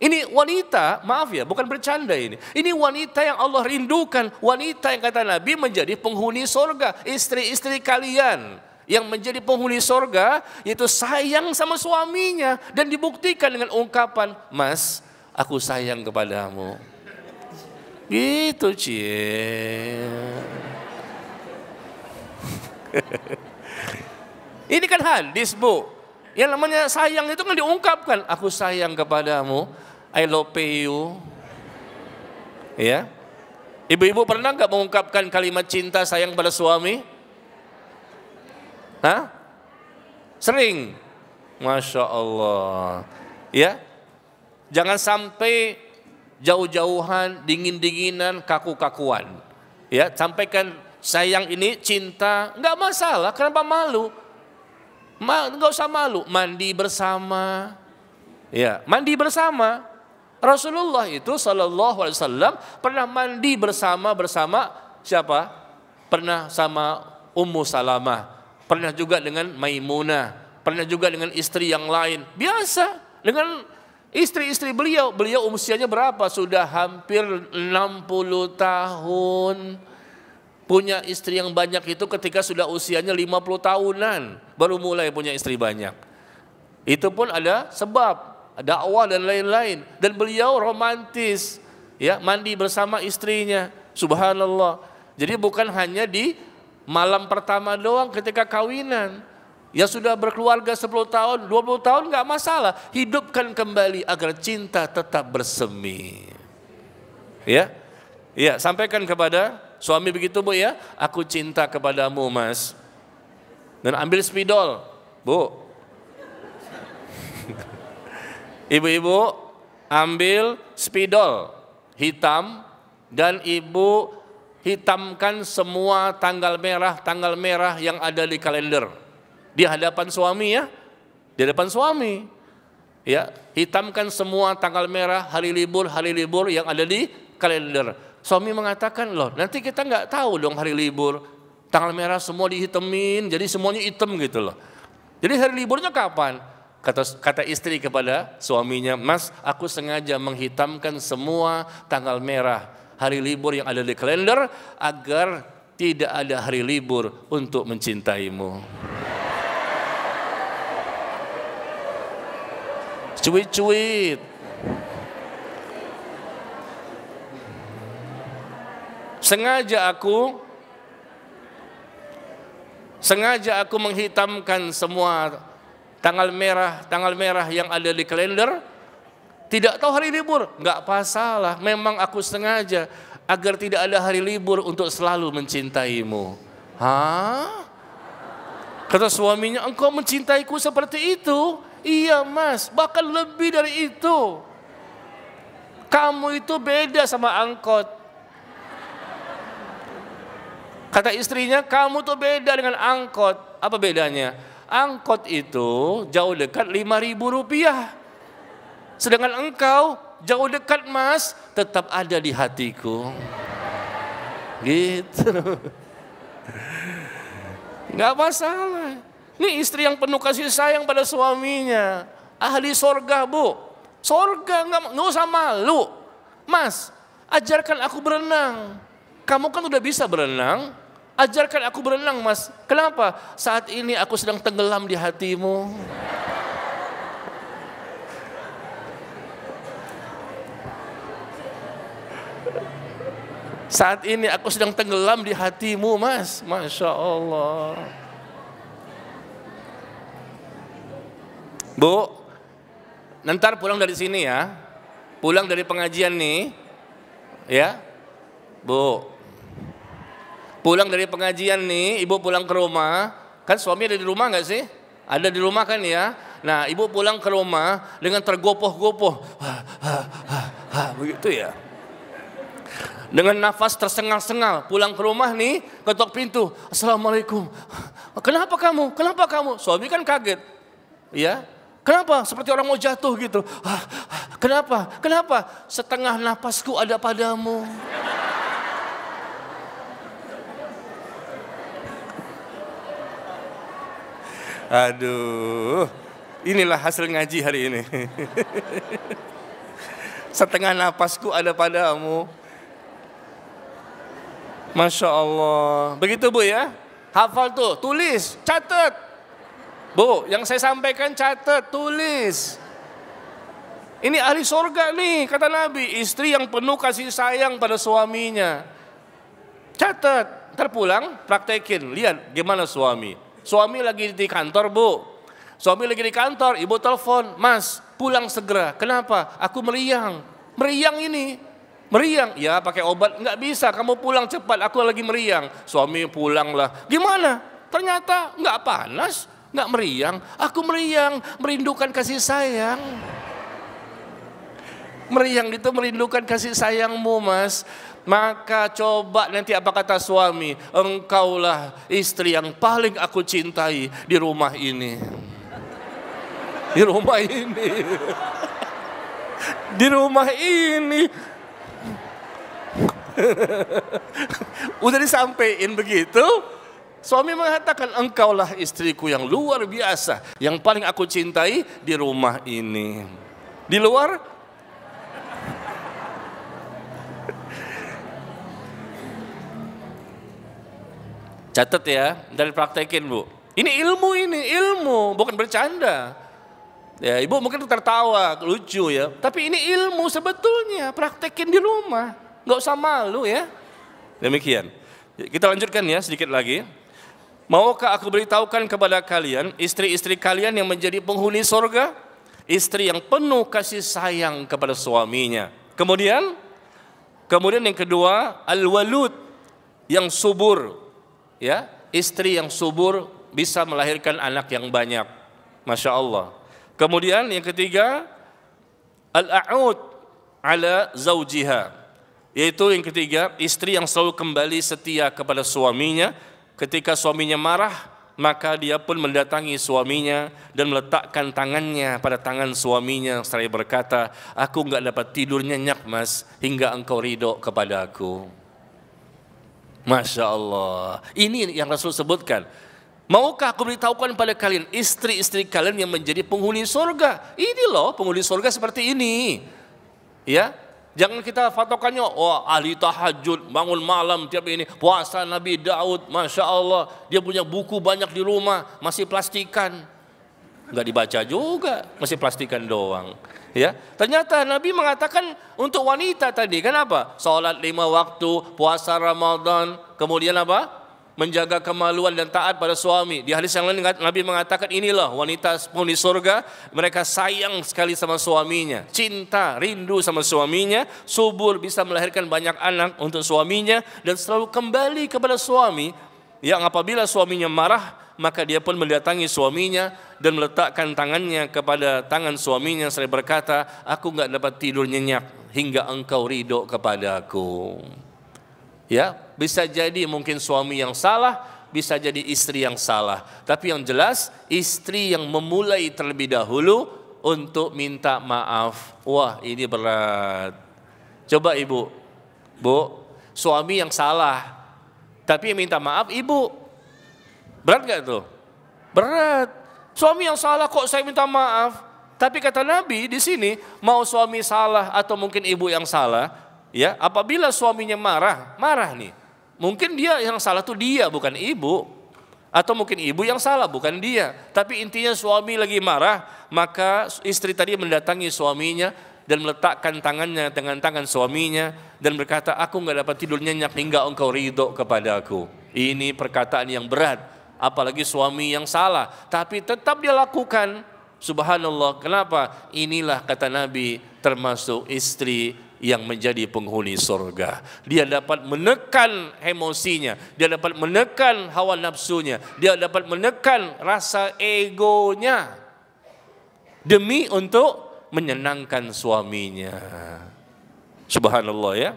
Ini wanita, maaf ya, bukan bercanda ini. Ini wanita yang Allah rindukan, wanita yang kata Nabi menjadi penghuni surga. Istri-istri kalian yang menjadi penghuni surga, yaitu sayang sama suaminya. Dan dibuktikan dengan ungkapan, Mas, aku sayang kepadamu. Gitu, cie. Ini kan hadis, Bu. Yang namanya sayang itu kan diungkapkan. Aku sayang kepadamu. I love you. Ya. Ibu-ibu pernah nggak mengungkapkan kalimat cinta sayang pada suami? Hah? Sering. Masya Allah. Ya. Jangan sampai jauh-jauhan, dingin-dinginan, kaku-kakuan. Ya, sampaikan sayang ini, cinta, nggak masalah. Kenapa malu? Nggak usah malu. Mandi bersama. Ya, mandi bersama. Rasulullah itu Sallallahu Alaihi Wasallam pernah mandi bersama siapa? Pernah sama Ummu Salamah. Pernah juga dengan Maimunah. Pernah juga dengan istri yang lain. Biasa dengan istri-istri beliau. Beliau usianya berapa? Sudah hampir 60 tahun. Punya istri yang banyak itu ketika sudah usianya 50 tahunan. Baru mulai punya istri banyak. Itu pun ada sebab, dakwah dan lain-lain. Dan beliau romantis. Ya, mandi bersama istrinya. Subhanallah. Jadi bukan hanya di malam pertama doang ketika kawinan. Ya sudah berkeluarga 10 tahun, 20 tahun nggak masalah. Hidupkan kembali agar cinta tetap bersemi. Ya, ya, sampaikan kepada suami begitu, Bu, ya. Aku cinta kepadamu, Mas. Dan ambil spidol, Bu. Ibu-ibu ambil spidol hitam dan ibu hitamkan semua tanggal merah yang ada di kalender. Di hadapan suami, ya. Di hadapan suami. Ya, hitamkan semua tanggal merah, hari libur yang ada di kalender. Suami mengatakan, loh, nanti kita nggak tahu dong hari libur. Tanggal merah semua dihitemin, jadi semuanya hitam gitu loh. Jadi hari liburnya kapan? Kata istri kepada suaminya, Mas, aku sengaja menghitamkan semua tanggal merah hari libur yang ada di kalender agar tidak ada hari libur untuk mencintaimu. Cuit-cuit. Sengaja aku menghitamkan semua tanggal merah yang ada di kalender. Tidak tahu hari libur, nggak masalah. Memang aku sengaja agar tidak ada hari libur untuk selalu mencintaimu. Hah? Kata suaminya, engkau mencintaiku seperti itu? Iya, Mas, bahkan lebih dari itu. Kamu itu beda sama angkot. Kata istrinya, kamu tuh beda dengan angkot. Apa bedanya? Angkot itu jauh dekat 5.000 rupiah. Sedangkan engkau jauh dekat, Mas, tetap ada di hatiku. Gitu. Nggak masalah. Ini istri yang penuh kasih sayang pada suaminya. Ahli sorga, Bu. Sorga, nggak usah malu. Mas, ajarkan aku berenang. Kamu kan udah bisa berenang. Ajarkan aku berenang, Mas. Kenapa? Saat ini aku sedang tenggelam di hatimu. Saat ini aku sedang tenggelam di hatimu, Mas. Masya Allah. Bu, nanti pulang dari sini ya. Pulang dari pengajian nih. Ya. Bu. Pulang dari pengajian nih, ibu pulang ke rumah. Kan suami ada di rumah nggak sih? Ada di rumah kan ya. Nah, ibu pulang ke rumah dengan tergopoh-gopoh. Begitu ya. Dengan nafas tersengal-sengal, pulang ke rumah nih, ketok pintu. Assalamualaikum. Kenapa kamu? Kenapa kamu? Suami kan kaget. Ya. Kenapa? Seperti orang mau jatuh gitu. Kenapa? Kenapa? Setengah nafasku ada padamu. Aduh, inilah hasil ngaji hari ini. Setengah napasku ada padamu. Masya Allah. Begitu Bu ya. Hafal tuh, tulis, catat. Bu, yang saya sampaikan catat, tulis. Ini ahli surga nih, kata Nabi, istri yang penuh kasih sayang pada suaminya. Catat, ntar pulang praktekin, lihat gimana suami. Suami lagi di kantor Bu, suami lagi di kantor, ibu telepon, Mas pulang segera. Kenapa? Aku meriang, meriang ini. Meriang, ya pakai obat, nggak bisa, kamu pulang cepat, aku lagi meriang. Suami pulanglah, gimana? Ternyata nggak panas, nggak meriang, aku meriang, merindukan kasih sayang. Meriang itu merindukan kasih sayangmu Mas. Maka coba nanti apa kata suami, engkaulah istri yang paling aku cintai di rumah ini. Di rumah ini. Di rumah ini. Udah disampaikan begitu, suami mengatakan engkaulah istriku yang luar biasa, yang paling aku cintai di rumah ini. Di luar catat ya, dan praktekin Bu. Ini ilmu, bukan bercanda. Ya, Ibu mungkin tertawa, lucu ya. Tapi ini ilmu sebetulnya, praktekin di rumah. Nggak usah malu ya. Demikian. Kita lanjutkan ya sedikit lagi. Maukah aku beritahukan kepada kalian, istri-istri kalian yang menjadi penghuni surga? Istri yang penuh kasih sayang kepada suaminya. Kemudian yang kedua, al-walud, yang subur. Ya, istri yang subur bisa melahirkan anak yang banyak. Masya Allah. Kemudian yang ketiga, al-a'ud ala zawjiha, yaitu yang ketiga, istri yang selalu kembali setia kepada suaminya. Ketika suaminya marah, maka dia pun mendatangi suaminya dan meletakkan tangannya pada tangan suaminya seraya berkata, aku enggak dapat tidur nyenyak Mas hingga engkau ridho kepada aku. Masya Allah. Ini yang Rasul sebutkan. Maukah aku beritahukan pada kalian istri-istri kalian yang menjadi penghuni surga? Ini loh penghuni surga seperti ini. Ya, jangan kita patokannya, oh ahli tahajud, bangun malam tiap ini, puasa Nabi Daud, Masya Allah, dia punya buku banyak di rumah, masih plastikan. Enggak dibaca juga, masih plastikan doang. Ya, ternyata Nabi mengatakan untuk wanita tadi, kenapa? Salat 5 waktu, puasa Ramadan, kemudian apa? Menjaga kemaluan dan taat pada suami. Di hadis yang lain Nabi mengatakan inilah wanita penghuni surga, mereka sayang sekali sama suaminya, cinta, rindu sama suaminya, subur, bisa melahirkan banyak anak untuk suaminya dan selalu kembali kepada suami. Yang apabila suaminya marah, maka dia pun mendatangi suaminya dan meletakkan tangannya kepada tangan suaminya seraya berkata, aku enggak dapat tidur nyenyak hingga engkau ridho kepada aku. Ya, bisa jadi mungkin suami yang salah, bisa jadi istri yang salah. Tapi yang jelas istri yang memulai terlebih dahulu untuk minta maaf. Wah, ini berat. Coba ibu, Bu, suami yang salah, tapi yang minta maaf ibu. Berat gak tuh? Berat. Suami yang salah kok saya minta maaf. Tapi kata Nabi di sini, mau suami salah atau mungkin ibu yang salah, ya, apabila suaminya marah nih. Mungkin dia yang salah tuh dia, bukan ibu. Atau mungkin ibu yang salah, bukan dia. Tapi intinya suami lagi marah, maka istri tadi mendatangi suaminya dan meletakkan tangannya dengan tangan suaminya dan berkata, aku enggak dapat tidur nyenyak hingga engkau ridho kepada aku. Ini perkataan yang berat. Apalagi suami yang salah, tapi tetap dia lakukan. Subhanallah, kenapa? Inilah kata Nabi termasuk istri yang menjadi penghuni surga. Dia dapat menekan emosinya, dia dapat menekan hawa nafsunya, dia dapat menekan rasa egonya demi untuk menyenangkan suaminya. Subhanallah ya.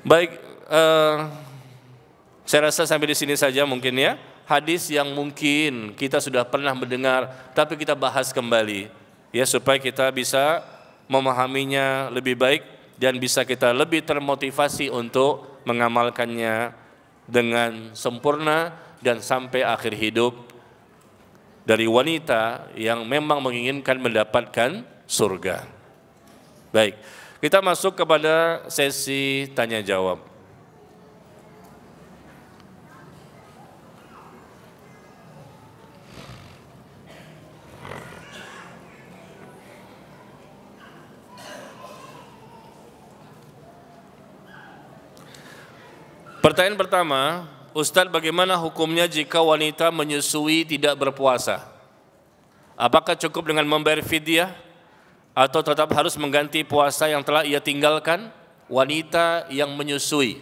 Baik, saya rasa sampai di sini saja mungkin ya. Hadis yang mungkin kita sudah pernah mendengar, tapi kita bahas kembali ya supaya kita bisa memahaminya lebih baik dan bisa kita lebih termotivasi untuk mengamalkannya dengan sempurna dan sampai akhir hidup. dari wanita yang memang menginginkan mendapatkan surga. Baik, kita masuk kepada sesi tanya jawab. Pertanyaan pertama, Ustadz, bagaimana hukumnya jika wanita menyusui tidak berpuasa? Apakah cukup dengan membayar fidyah atau tetap harus mengganti puasa yang telah ia tinggalkan? Wanita yang menyusui.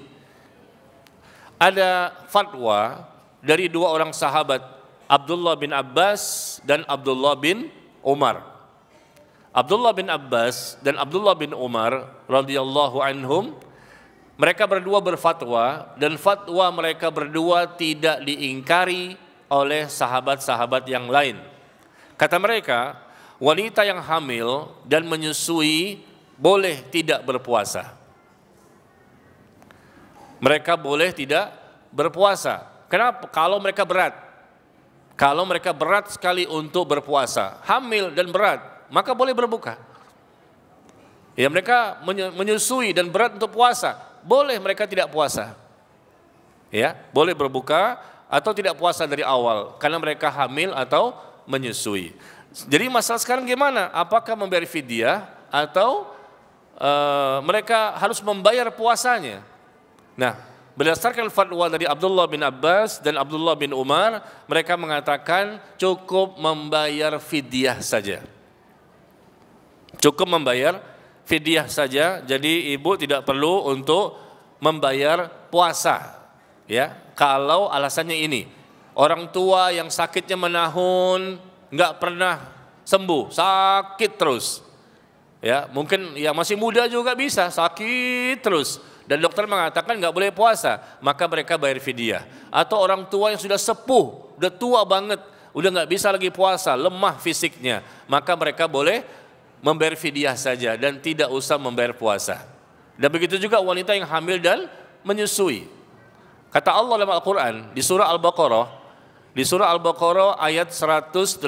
Ada fatwa dari dua orang sahabat, Abdullah bin Abbas dan Abdullah bin Umar. Abdullah bin Abbas dan Abdullah bin Umar radhiyallahu anhum, mereka berdua berfatwa dan fatwa mereka berdua tidak diingkari oleh sahabat-sahabat yang lain. Kata mereka, wanita yang hamil dan menyusui boleh tidak berpuasa. Mereka boleh tidak berpuasa. Kenapa? Kalau mereka berat. Kalau mereka berat sekali untuk berpuasa, hamil dan berat, maka boleh berbuka. Ya, mereka menyusui dan berat untuk puasa, boleh mereka tidak puasa. Ya, boleh berbuka atau tidak puasa dari awal karena mereka hamil atau menyusui. Jadi masalah sekarang gimana? Apakah membayar fidyah atau mereka harus membayar puasanya? Nah, berdasarkan fatwa dari Abdullah bin Abbas dan Abdullah bin Umar, mereka mengatakan cukup membayar fidyah saja. Cukup membayar fidyah saja, jadi ibu tidak perlu untuk membayar puasa. Ya, kalau alasannya ini, orang tua yang sakitnya menahun, nggak pernah sembuh, sakit terus. Ya, mungkin ya masih muda juga bisa sakit terus, dan dokter mengatakan nggak boleh puasa, maka mereka bayar fidyah. Atau orang tua yang sudah sepuh, udah tua banget, udah nggak bisa lagi puasa, lemah fisiknya, maka mereka boleh membayar fidyah saja dan tidak usah membayar puasa. Dan begitu juga wanita yang hamil dan menyusui. Kata Allah dalam Al-Quran di surah Al-Baqarah ayat 184.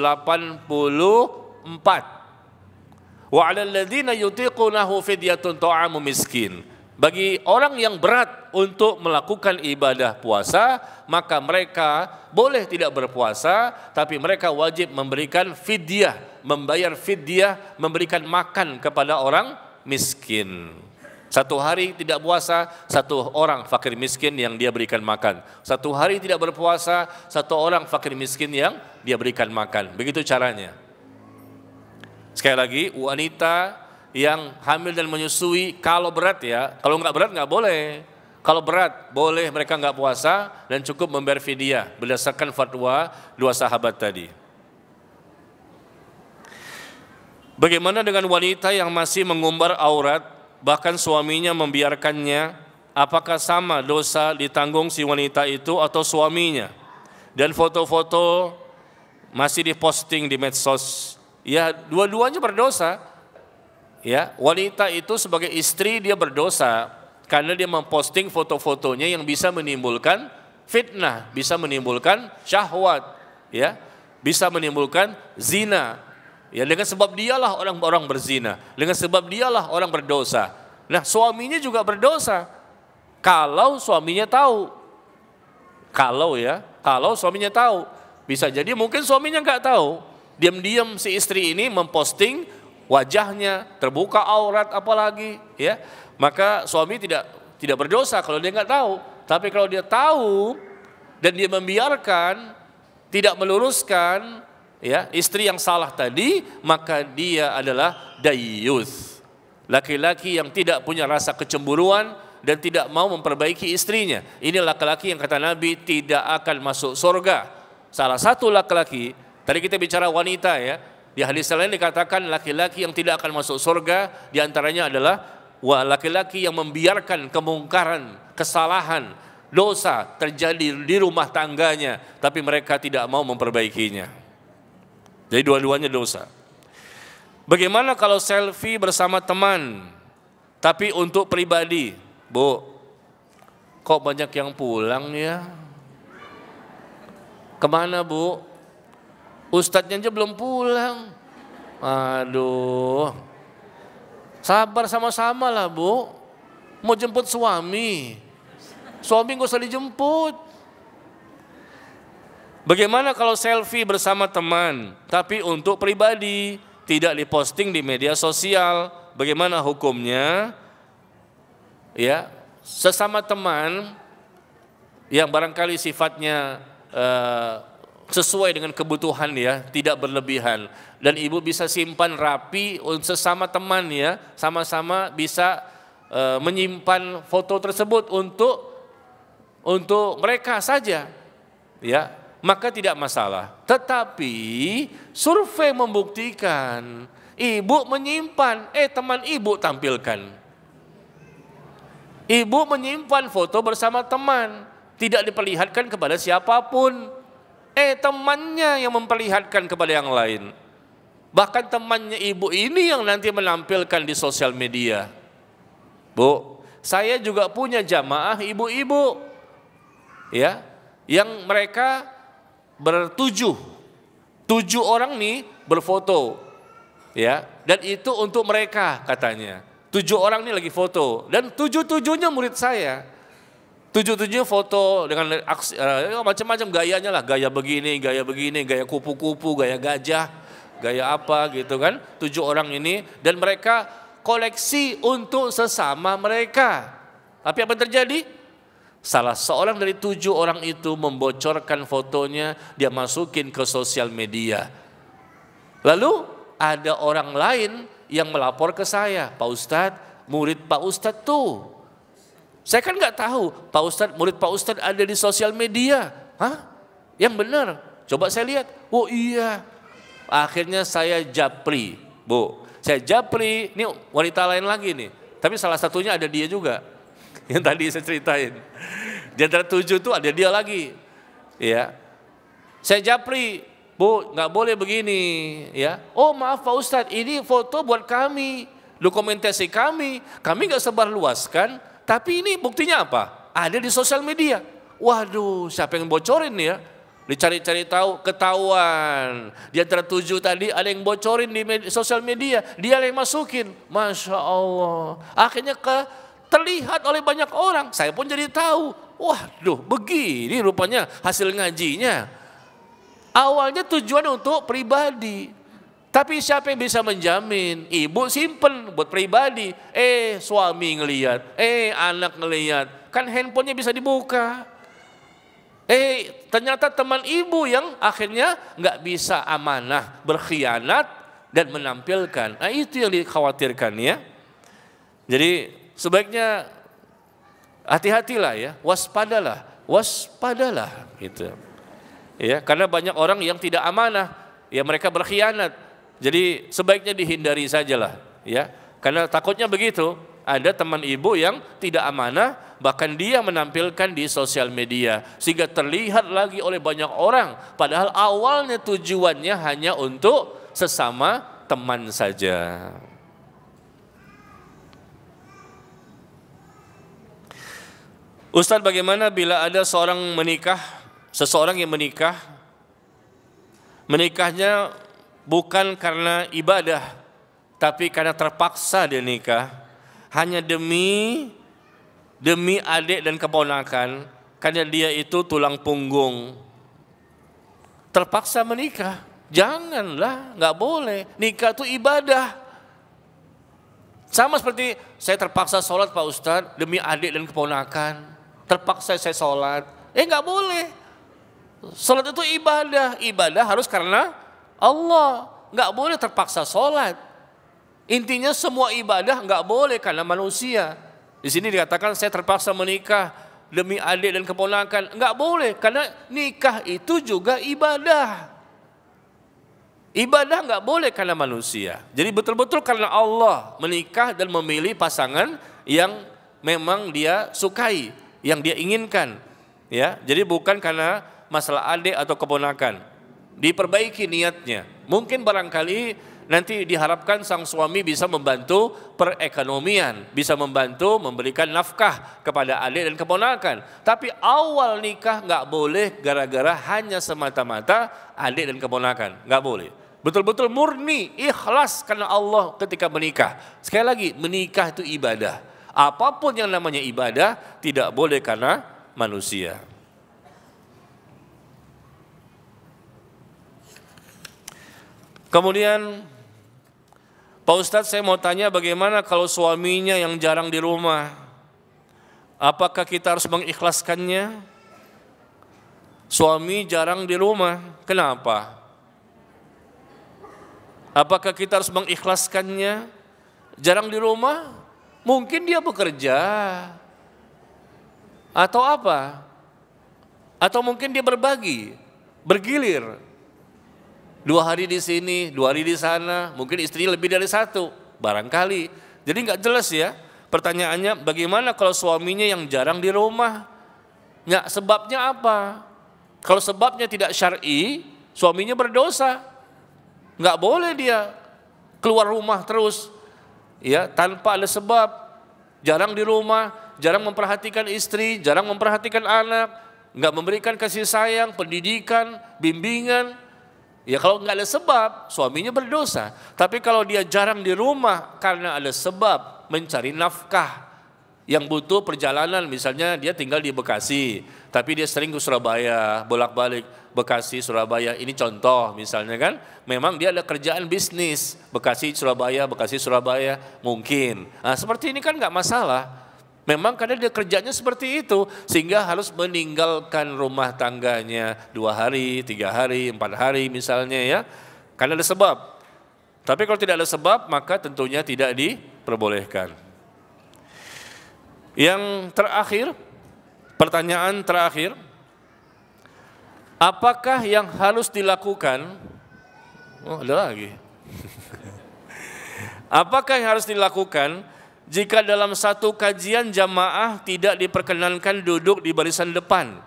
Wa 'alal ladzina yutiqunahu fidyatun ta'amu miskin. Bagi orang yang berat untuk melakukan ibadah puasa, maka mereka boleh tidak berpuasa, tapi mereka wajib memberikan fidyah, membayar fidyah, memberikan makan kepada orang miskin. Satu hari tidak puasa, satu orang fakir miskin yang dia berikan makan. Satu hari tidak berpuasa, satu orang fakir miskin yang dia berikan makan. Begitu caranya. Sekali lagi, wanita yang hamil dan menyusui, kalau berat ya, kalau nggak berat nggak boleh. Kalau berat boleh mereka nggak puasa dan cukup membayar fidyah berdasarkan fatwa dua sahabat tadi. Bagaimana dengan wanita yang masih mengumbar aurat, bahkan suaminya membiarkannya? Apakah sama dosa ditanggung si wanita itu atau suaminya? Dan foto-foto masih diposting di medsos, ya dua-duanya berdosa. Ya, wanita itu sebagai istri dia berdosa karena dia memposting foto-fotonya yang bisa menimbulkan fitnah, bisa menimbulkan syahwat, ya, bisa menimbulkan zina. Ya, dengan sebab dialah orang berzina, dengan sebab dialah orang berdosa. Nah, suaminya juga berdosa kalau suaminya tahu. Kalau suaminya tahu, bisa jadi mungkin suaminya nggak tahu. Diam-diam si istri ini memposting wajahnya, terbuka aurat apalagi, ya, maka suami tidak berdosa kalau dia nggak tahu. Tapi kalau dia tahu dan dia membiarkan, tidak meluruskan, ya, istri yang salah tadi, maka dia adalah dayyuth, laki-laki yang tidak punya rasa kecemburuan dan tidak mau memperbaiki istrinya. Ini laki-laki yang kata Nabi tidak akan masuk surga. Salah satu laki-laki, tadi kita bicara wanita ya, di hadis lain dikatakan laki-laki yang tidak akan masuk surga diantaranya adalah laki-laki yang membiarkan kemungkaran, kesalahan, dosa terjadi di rumah tangganya, tapi mereka tidak mau memperbaikinya. Jadi dua-duanya dosa. Bagaimana kalau selfie bersama teman, tapi untuk pribadi? Bu, kok banyak yang pulang ya? Kemana Bu? Ustadznya aja belum pulang. Aduh. Sabar sama-sama lah Bu. Mau jemput suami. Suami nggak usah dijemput. Bagaimana kalau selfie bersama teman, tapi untuk pribadi, tidak diposting di media sosial? Bagaimana hukumnya? Ya, sesama teman yang barangkali sifatnya sesuai dengan kebutuhan ya, tidak berlebihan, dan ibu bisa simpan rapi sesama teman ya, sama-sama bisa menyimpan foto tersebut untuk mereka saja ya, maka tidak masalah. Tetapi survei membuktikan ibu menyimpan, teman ibu tampilkan. Ibu menyimpan foto bersama teman, tidak diperlihatkan kepada siapapun. Temannya yang memperlihatkan kepada yang lain. Bahkan temannya ibu ini yang nanti menampilkan di sosial media. Bu, saya juga punya jamaah ibu-ibu ya, yang mereka tujuh orang nih berfoto ya, dan itu untuk mereka katanya. 7 orang nih lagi foto, dan 7-7-nya murid saya. 7-7 foto dengan macam-macam gayanya lah, gaya begini, gaya kupu-kupu, gaya gajah, gaya apa gitu kan. 7 orang ini, dan mereka koleksi untuk sesama mereka. Tapi apa yang terjadi? Salah seorang dari 7 orang itu membocorkan fotonya, dia masukin ke sosial media. Lalu ada orang lain yang melapor ke saya, Pak Ustadz, murid Pak Ustadz tuh. Saya kan nggak tahu, Pak Ustadz, murid Pak Ustadz ada di sosial media. Hah? Yang benar. Coba saya lihat. Oh iya. Akhirnya saya japri, Bu. Saya japri, ini wanita lain lagi nih. Tapi salah satunya ada dia juga. Yang tadi saya ceritain. Di antara 7 itu ada dia lagi. Ya. Saya japri, Bu, nggak boleh begini. Ya. Oh maaf Pak Ustadz, ini foto buat kami. Dokumentasi kami nggak sebarluaskan. Tapi ini buktinya apa? Ada di sosial media. Waduh, siapa yang bocorin ya? Dicari-cari tahu, ketahuan. Di antara 7 tadi ada yang bocorin di sosial media. Dia yang masukin. Masya Allah. Akhirnya terlihat oleh banyak orang. Saya pun jadi tahu. Waduh, begini rupanya hasil ngajinya. Awalnya tujuan untuk pribadi. Tapi siapa yang bisa menjamin? Ibu simpen buat pribadi. Suami ngelihat, anak ngelihat. Kan handphonenya bisa dibuka. Ternyata teman ibu yang akhirnya nggak bisa amanah, berkhianat dan menampilkan. Nah itu yang dikhawatirkan ya. Jadi sebaiknya hati-hatilah ya, waspadalah gitu. Ya, karena banyak orang yang tidak amanah, ya mereka berkhianat. Jadi sebaiknya dihindari sajalah ya. Karena takutnya begitu, ada teman ibu yang tidak amanah, bahkan dia menampilkan di sosial media sehingga terlihat lagi oleh banyak orang, padahal awalnya tujuannya hanya untuk sesama teman saja. Ustaz, bagaimana bila ada seseorang yang menikahnya bukan karena ibadah, tapi karena terpaksa dia nikah, hanya demi adik dan keponakan, karena dia itu tulang punggung. Terpaksa menikah, janganlah, nggak boleh. Nikah itu ibadah. Sama seperti saya terpaksa sholat Pak Ustadz demi adik dan keponakan. Terpaksa saya sholat, nggak boleh. Sholat itu ibadah harus karena Allah, nggak boleh terpaksa sholat. Intinya semua ibadah nggak boleh karena manusia. Di sini dikatakan saya terpaksa menikah demi adik dan keponakan, nggak boleh karena nikah itu juga ibadah. Ibadah nggak boleh karena manusia. Jadi betul-betul karena Allah menikah dan memilih pasangan yang memang dia sukai, yang dia inginkan. Ya, jadi bukan karena masalah adik atau keponakan. diperbaiki niatnya. Mungkin barangkali nanti diharapkan sang suami bisa membantu perekonomian, bisa membantu memberikan nafkah kepada adik dan keponakan. Tapi awal nikah nggak boleh gara-gara hanya semata-mata adik dan keponakan, nggak boleh. Betul-betul murni, ikhlas karena Allah ketika menikah. Sekali lagi, menikah itu ibadah. Apapun yang namanya ibadah tidak boleh karena manusia. Kemudian Pak Ustadz, saya mau tanya bagaimana kalau suaminya yang jarang di rumah? Apakah kita harus mengikhlaskannya? Suami jarang di rumah, kenapa? Apakah kita harus mengikhlaskannya? Jarang di rumah? Mungkin dia bekerja. Atau apa? Atau mungkin dia berbagi, bergilir. 2 hari di sini, 2 hari di sana, mungkin istrinya lebih dari 1, barangkali. Jadi nggak jelas ya. Pertanyaannya, bagaimana kalau suaminya yang jarang di rumah? Nggak, sebabnya apa? Kalau sebabnya tidak syar'i, suaminya berdosa. Nggak boleh dia keluar rumah terus, ya tanpa ada sebab. Jarang di rumah, jarang memperhatikan istri, jarang memperhatikan anak, nggak memberikan kasih sayang, pendidikan, bimbingan. Ya kalau nggak ada sebab, suaminya berdosa. Tapi kalau dia jarang di rumah karena ada sebab mencari nafkah yang butuh perjalanan, misalnya dia tinggal di Bekasi, tapi dia sering ke Surabaya, bolak-balik Bekasi, Surabaya, ini contoh misalnya kan, memang dia ada kerjaan bisnis, Bekasi, Surabaya, mungkin. Nah seperti ini kan nggak masalah. Memang karena dia kerjanya seperti itu, sehingga harus meninggalkan rumah tangganya 2 hari, 3 hari, 4 hari misalnya ya. Karena ada sebab. Tapi kalau tidak ada sebab, maka tentunya tidak diperbolehkan. Yang terakhir, pertanyaan terakhir, apakah yang harus dilakukan? Oh, ada lagi. Apakah yang harus dilakukan jika dalam satu kajian jamaah tidak diperkenankan duduk di barisan depan?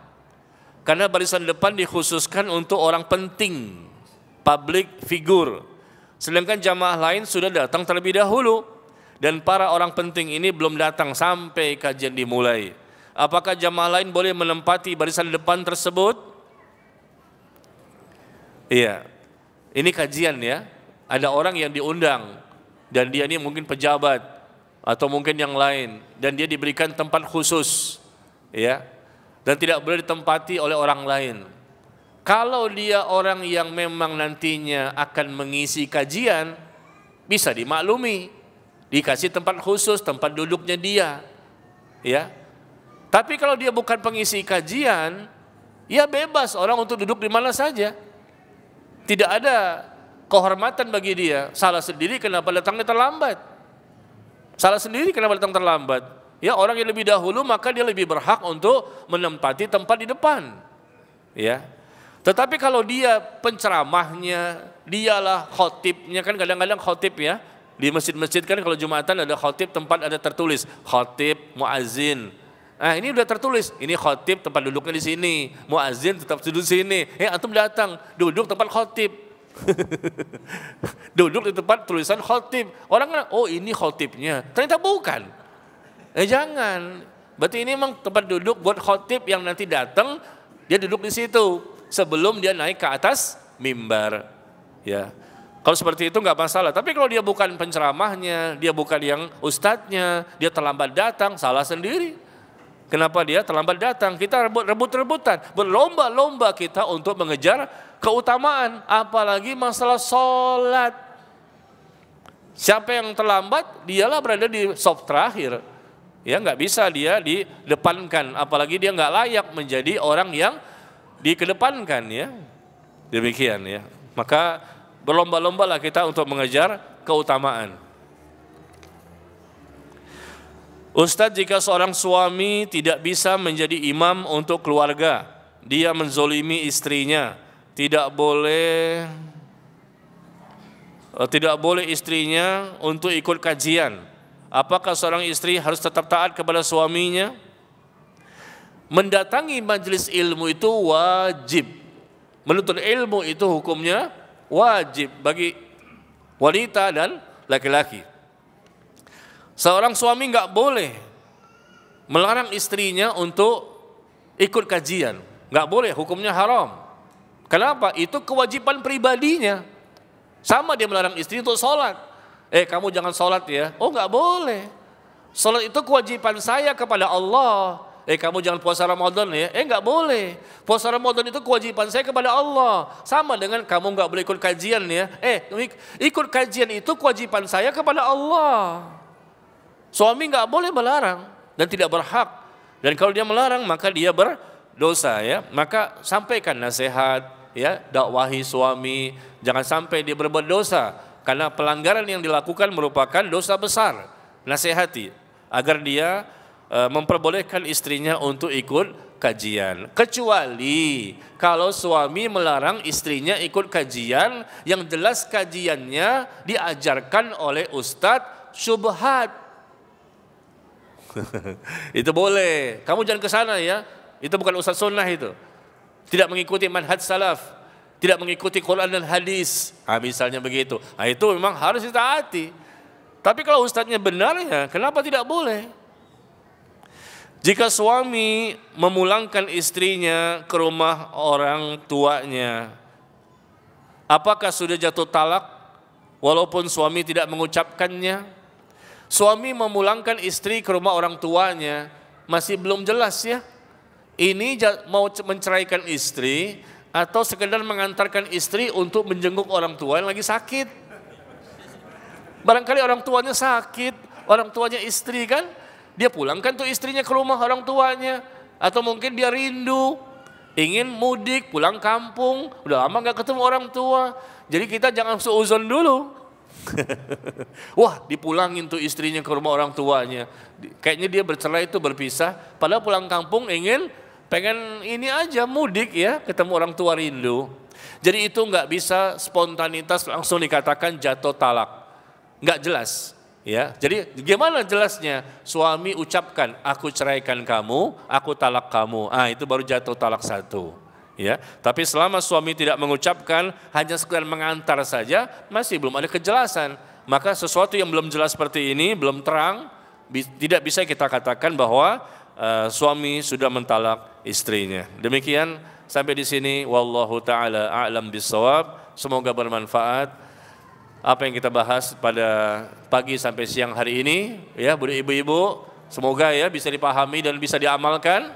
Karena barisan depan dikhususkan untuk orang penting, public figure. Sedangkan jamaah lain sudah datang terlebih dahulu dan para orang penting ini belum datang sampai kajian dimulai. Apakah jamaah lain boleh menempati barisan depan tersebut? Iya, ini kajian ya. Ada orang yang diundang dan dia ini mungkin pejabat atau mungkin yang lain, dan dia diberikan tempat khusus ya, dan tidak boleh ditempati oleh orang lain. Kalau dia orang yang memang nantinya akan mengisi kajian, bisa dimaklumi, dikasih tempat khusus, tempat duduknya dia ya. Tapi kalau dia bukan pengisi kajian, ya bebas orang untuk duduk di mana saja, tidak ada kehormatan bagi dia. Salah sendiri kenapa datangnya terlambat. Salah sendiri kenapa datang terlambat. Ya orang yang lebih dahulu maka dia lebih berhak untuk menempati tempat di depan. Ya. Tetapi kalau dia penceramahnya, dialah khotibnya, kan kadang-kadang khotib ya. Di masjid-masjid kan kalau Jumatan ada khotib, tempat ada tertulis khotib, muazzin. Nah ini udah tertulis, ini khotib tempat duduknya di sini, muazzin tetap duduk di sini. Antum datang, duduk tempat khotib. Duduk di tempat tulisan khotib. Orang kan, oh ini khotibnya, ternyata bukan. Jangan. Berarti ini memang tempat duduk buat khotib yang nanti datang, dia duduk di situ sebelum dia naik ke atas mimbar. Ya. Kalau seperti itu nggak masalah. Tapi kalau dia bukan penceramahnya, dia bukan yang ustadznya, dia terlambat datang, salah sendiri. Kenapa dia terlambat datang? Kita rebut-rebutan, berlomba-lomba kita untuk mengejar keutamaan, apalagi masalah sholat. Siapa yang terlambat, dialah berada di saf terakhir. Ya nggak bisa dia didepankan, apalagi dia nggak layak menjadi orang yang dikedepankan ya. Demikian ya. Maka berlomba-lombalah kita untuk mengejar keutamaan. Ustadz, jika seorang suami tidak bisa menjadi imam untuk keluarga, dia menzolimi istrinya, tidak boleh istrinya untuk ikut kajian. Apakah seorang istri harus tetap taat kepada suaminya? Mendatangi majelis ilmu itu wajib. menuntut ilmu itu hukumnya wajib bagi wanita dan laki-laki. Seorang suami nggak boleh melarang istrinya untuk ikut kajian, nggak boleh, hukumnya haram. Kenapa? Itu kewajiban pribadinya. Sama dia melarang istri untuk sholat. Kamu jangan sholat ya. Oh nggak boleh. Sholat itu kewajiban saya kepada Allah. Kamu jangan puasa Ramadan ya. Nggak boleh. Puasa Ramadan itu kewajiban saya kepada Allah. Sama dengan kamu nggak boleh ikut kajian ya. Ikut kajian itu kewajiban saya kepada Allah. Suami nggak boleh melarang dan tidak berhak. Dan kalau dia melarang maka dia berdosa ya. Maka sampaikan nasihat ya, dakwahi suami, jangan sampai dia berbuat dosa karena pelanggaran yang dilakukan merupakan dosa besar. Nasihati agar dia memperbolehkan istrinya untuk ikut kajian. Kecuali kalau suami melarang istrinya ikut kajian yang jelas kajiannya diajarkan oleh ustadz syubhat. Itu boleh. Kamu jangan ke sana ya. Itu bukan ustadz sunnah itu. Tidak mengikuti manhaj salaf, tidak mengikuti Quran dan hadis. Misalnya begitu. Itu memang harus ditaati. Tapi kalau ustadznya benar ya, kenapa tidak boleh? Jika suami memulangkan istrinya ke rumah orang tuanya, apakah sudah jatuh talak walaupun suami tidak mengucapkannya? Suami memulangkan istri ke rumah orang tuanya, masih belum jelas ya. Ini mau menceraikan istri atau sekedar mengantarkan istri untuk menjenguk orang tua yang lagi sakit. Barangkali orang tuanya sakit, orang tuanya istri kan, dia pulangkan tuh istrinya ke rumah orang tuanya. Atau mungkin dia rindu, ingin mudik, pulang kampung, udah lama gak ketemu orang tua. Jadi kita jangan suuzon dulu. Wah, dipulangin tuh istrinya ke rumah orang tuanya. Kayaknya dia bercerai itu berpisah, padahal pulang kampung pengen ini aja mudik ya, ketemu orang tua rindu. Jadi itu nggak bisa spontanitas langsung dikatakan jatuh talak, nggak jelas ya. Jadi gimana jelasnya? Suami ucapkan aku ceraikan kamu, aku talak kamu, itu baru jatuh talak satu ya. Tapi selama suami tidak mengucapkan, hanya sekedar mengantar saja, masih belum ada kejelasan. Maka sesuatu yang belum jelas seperti ini, belum terang, tidak bisa kita katakan bahwa suami sudah mentalak istrinya. Demikian sampai di sini, wallahu taala a'lam bissawab. Semoga bermanfaat apa yang kita bahas pada pagi sampai siang hari ini ya, ibu-ibu, semoga ya bisa dipahami dan bisa diamalkan.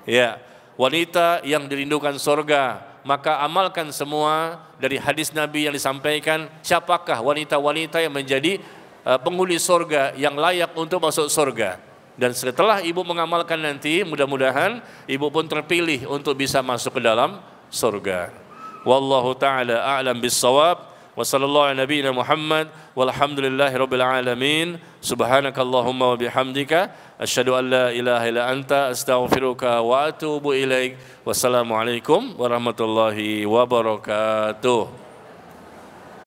Ya, wanita yang dirindukan surga, maka amalkan semua dari hadis Nabi yang disampaikan. Siapakah wanita-wanita yang menjadi penghuni surga yang layak untuk masuk surga? Dan setelah ibu mengamalkan nanti, mudah-mudahan ibu pun terpilih untuk bisa masuk ke dalam surga. Wallahu ta'ala a'lam bis-shawab. Wa sallallahu ala nabiyyina Muhammad walhamdulillahi rabbil alamin. Subhanakallahumma wa bihamdika asyhadu an la ilaha illa anta astaghfiruka wa atubu ilaik. Wassalamualaikum warahmatullahi wabarakatuh.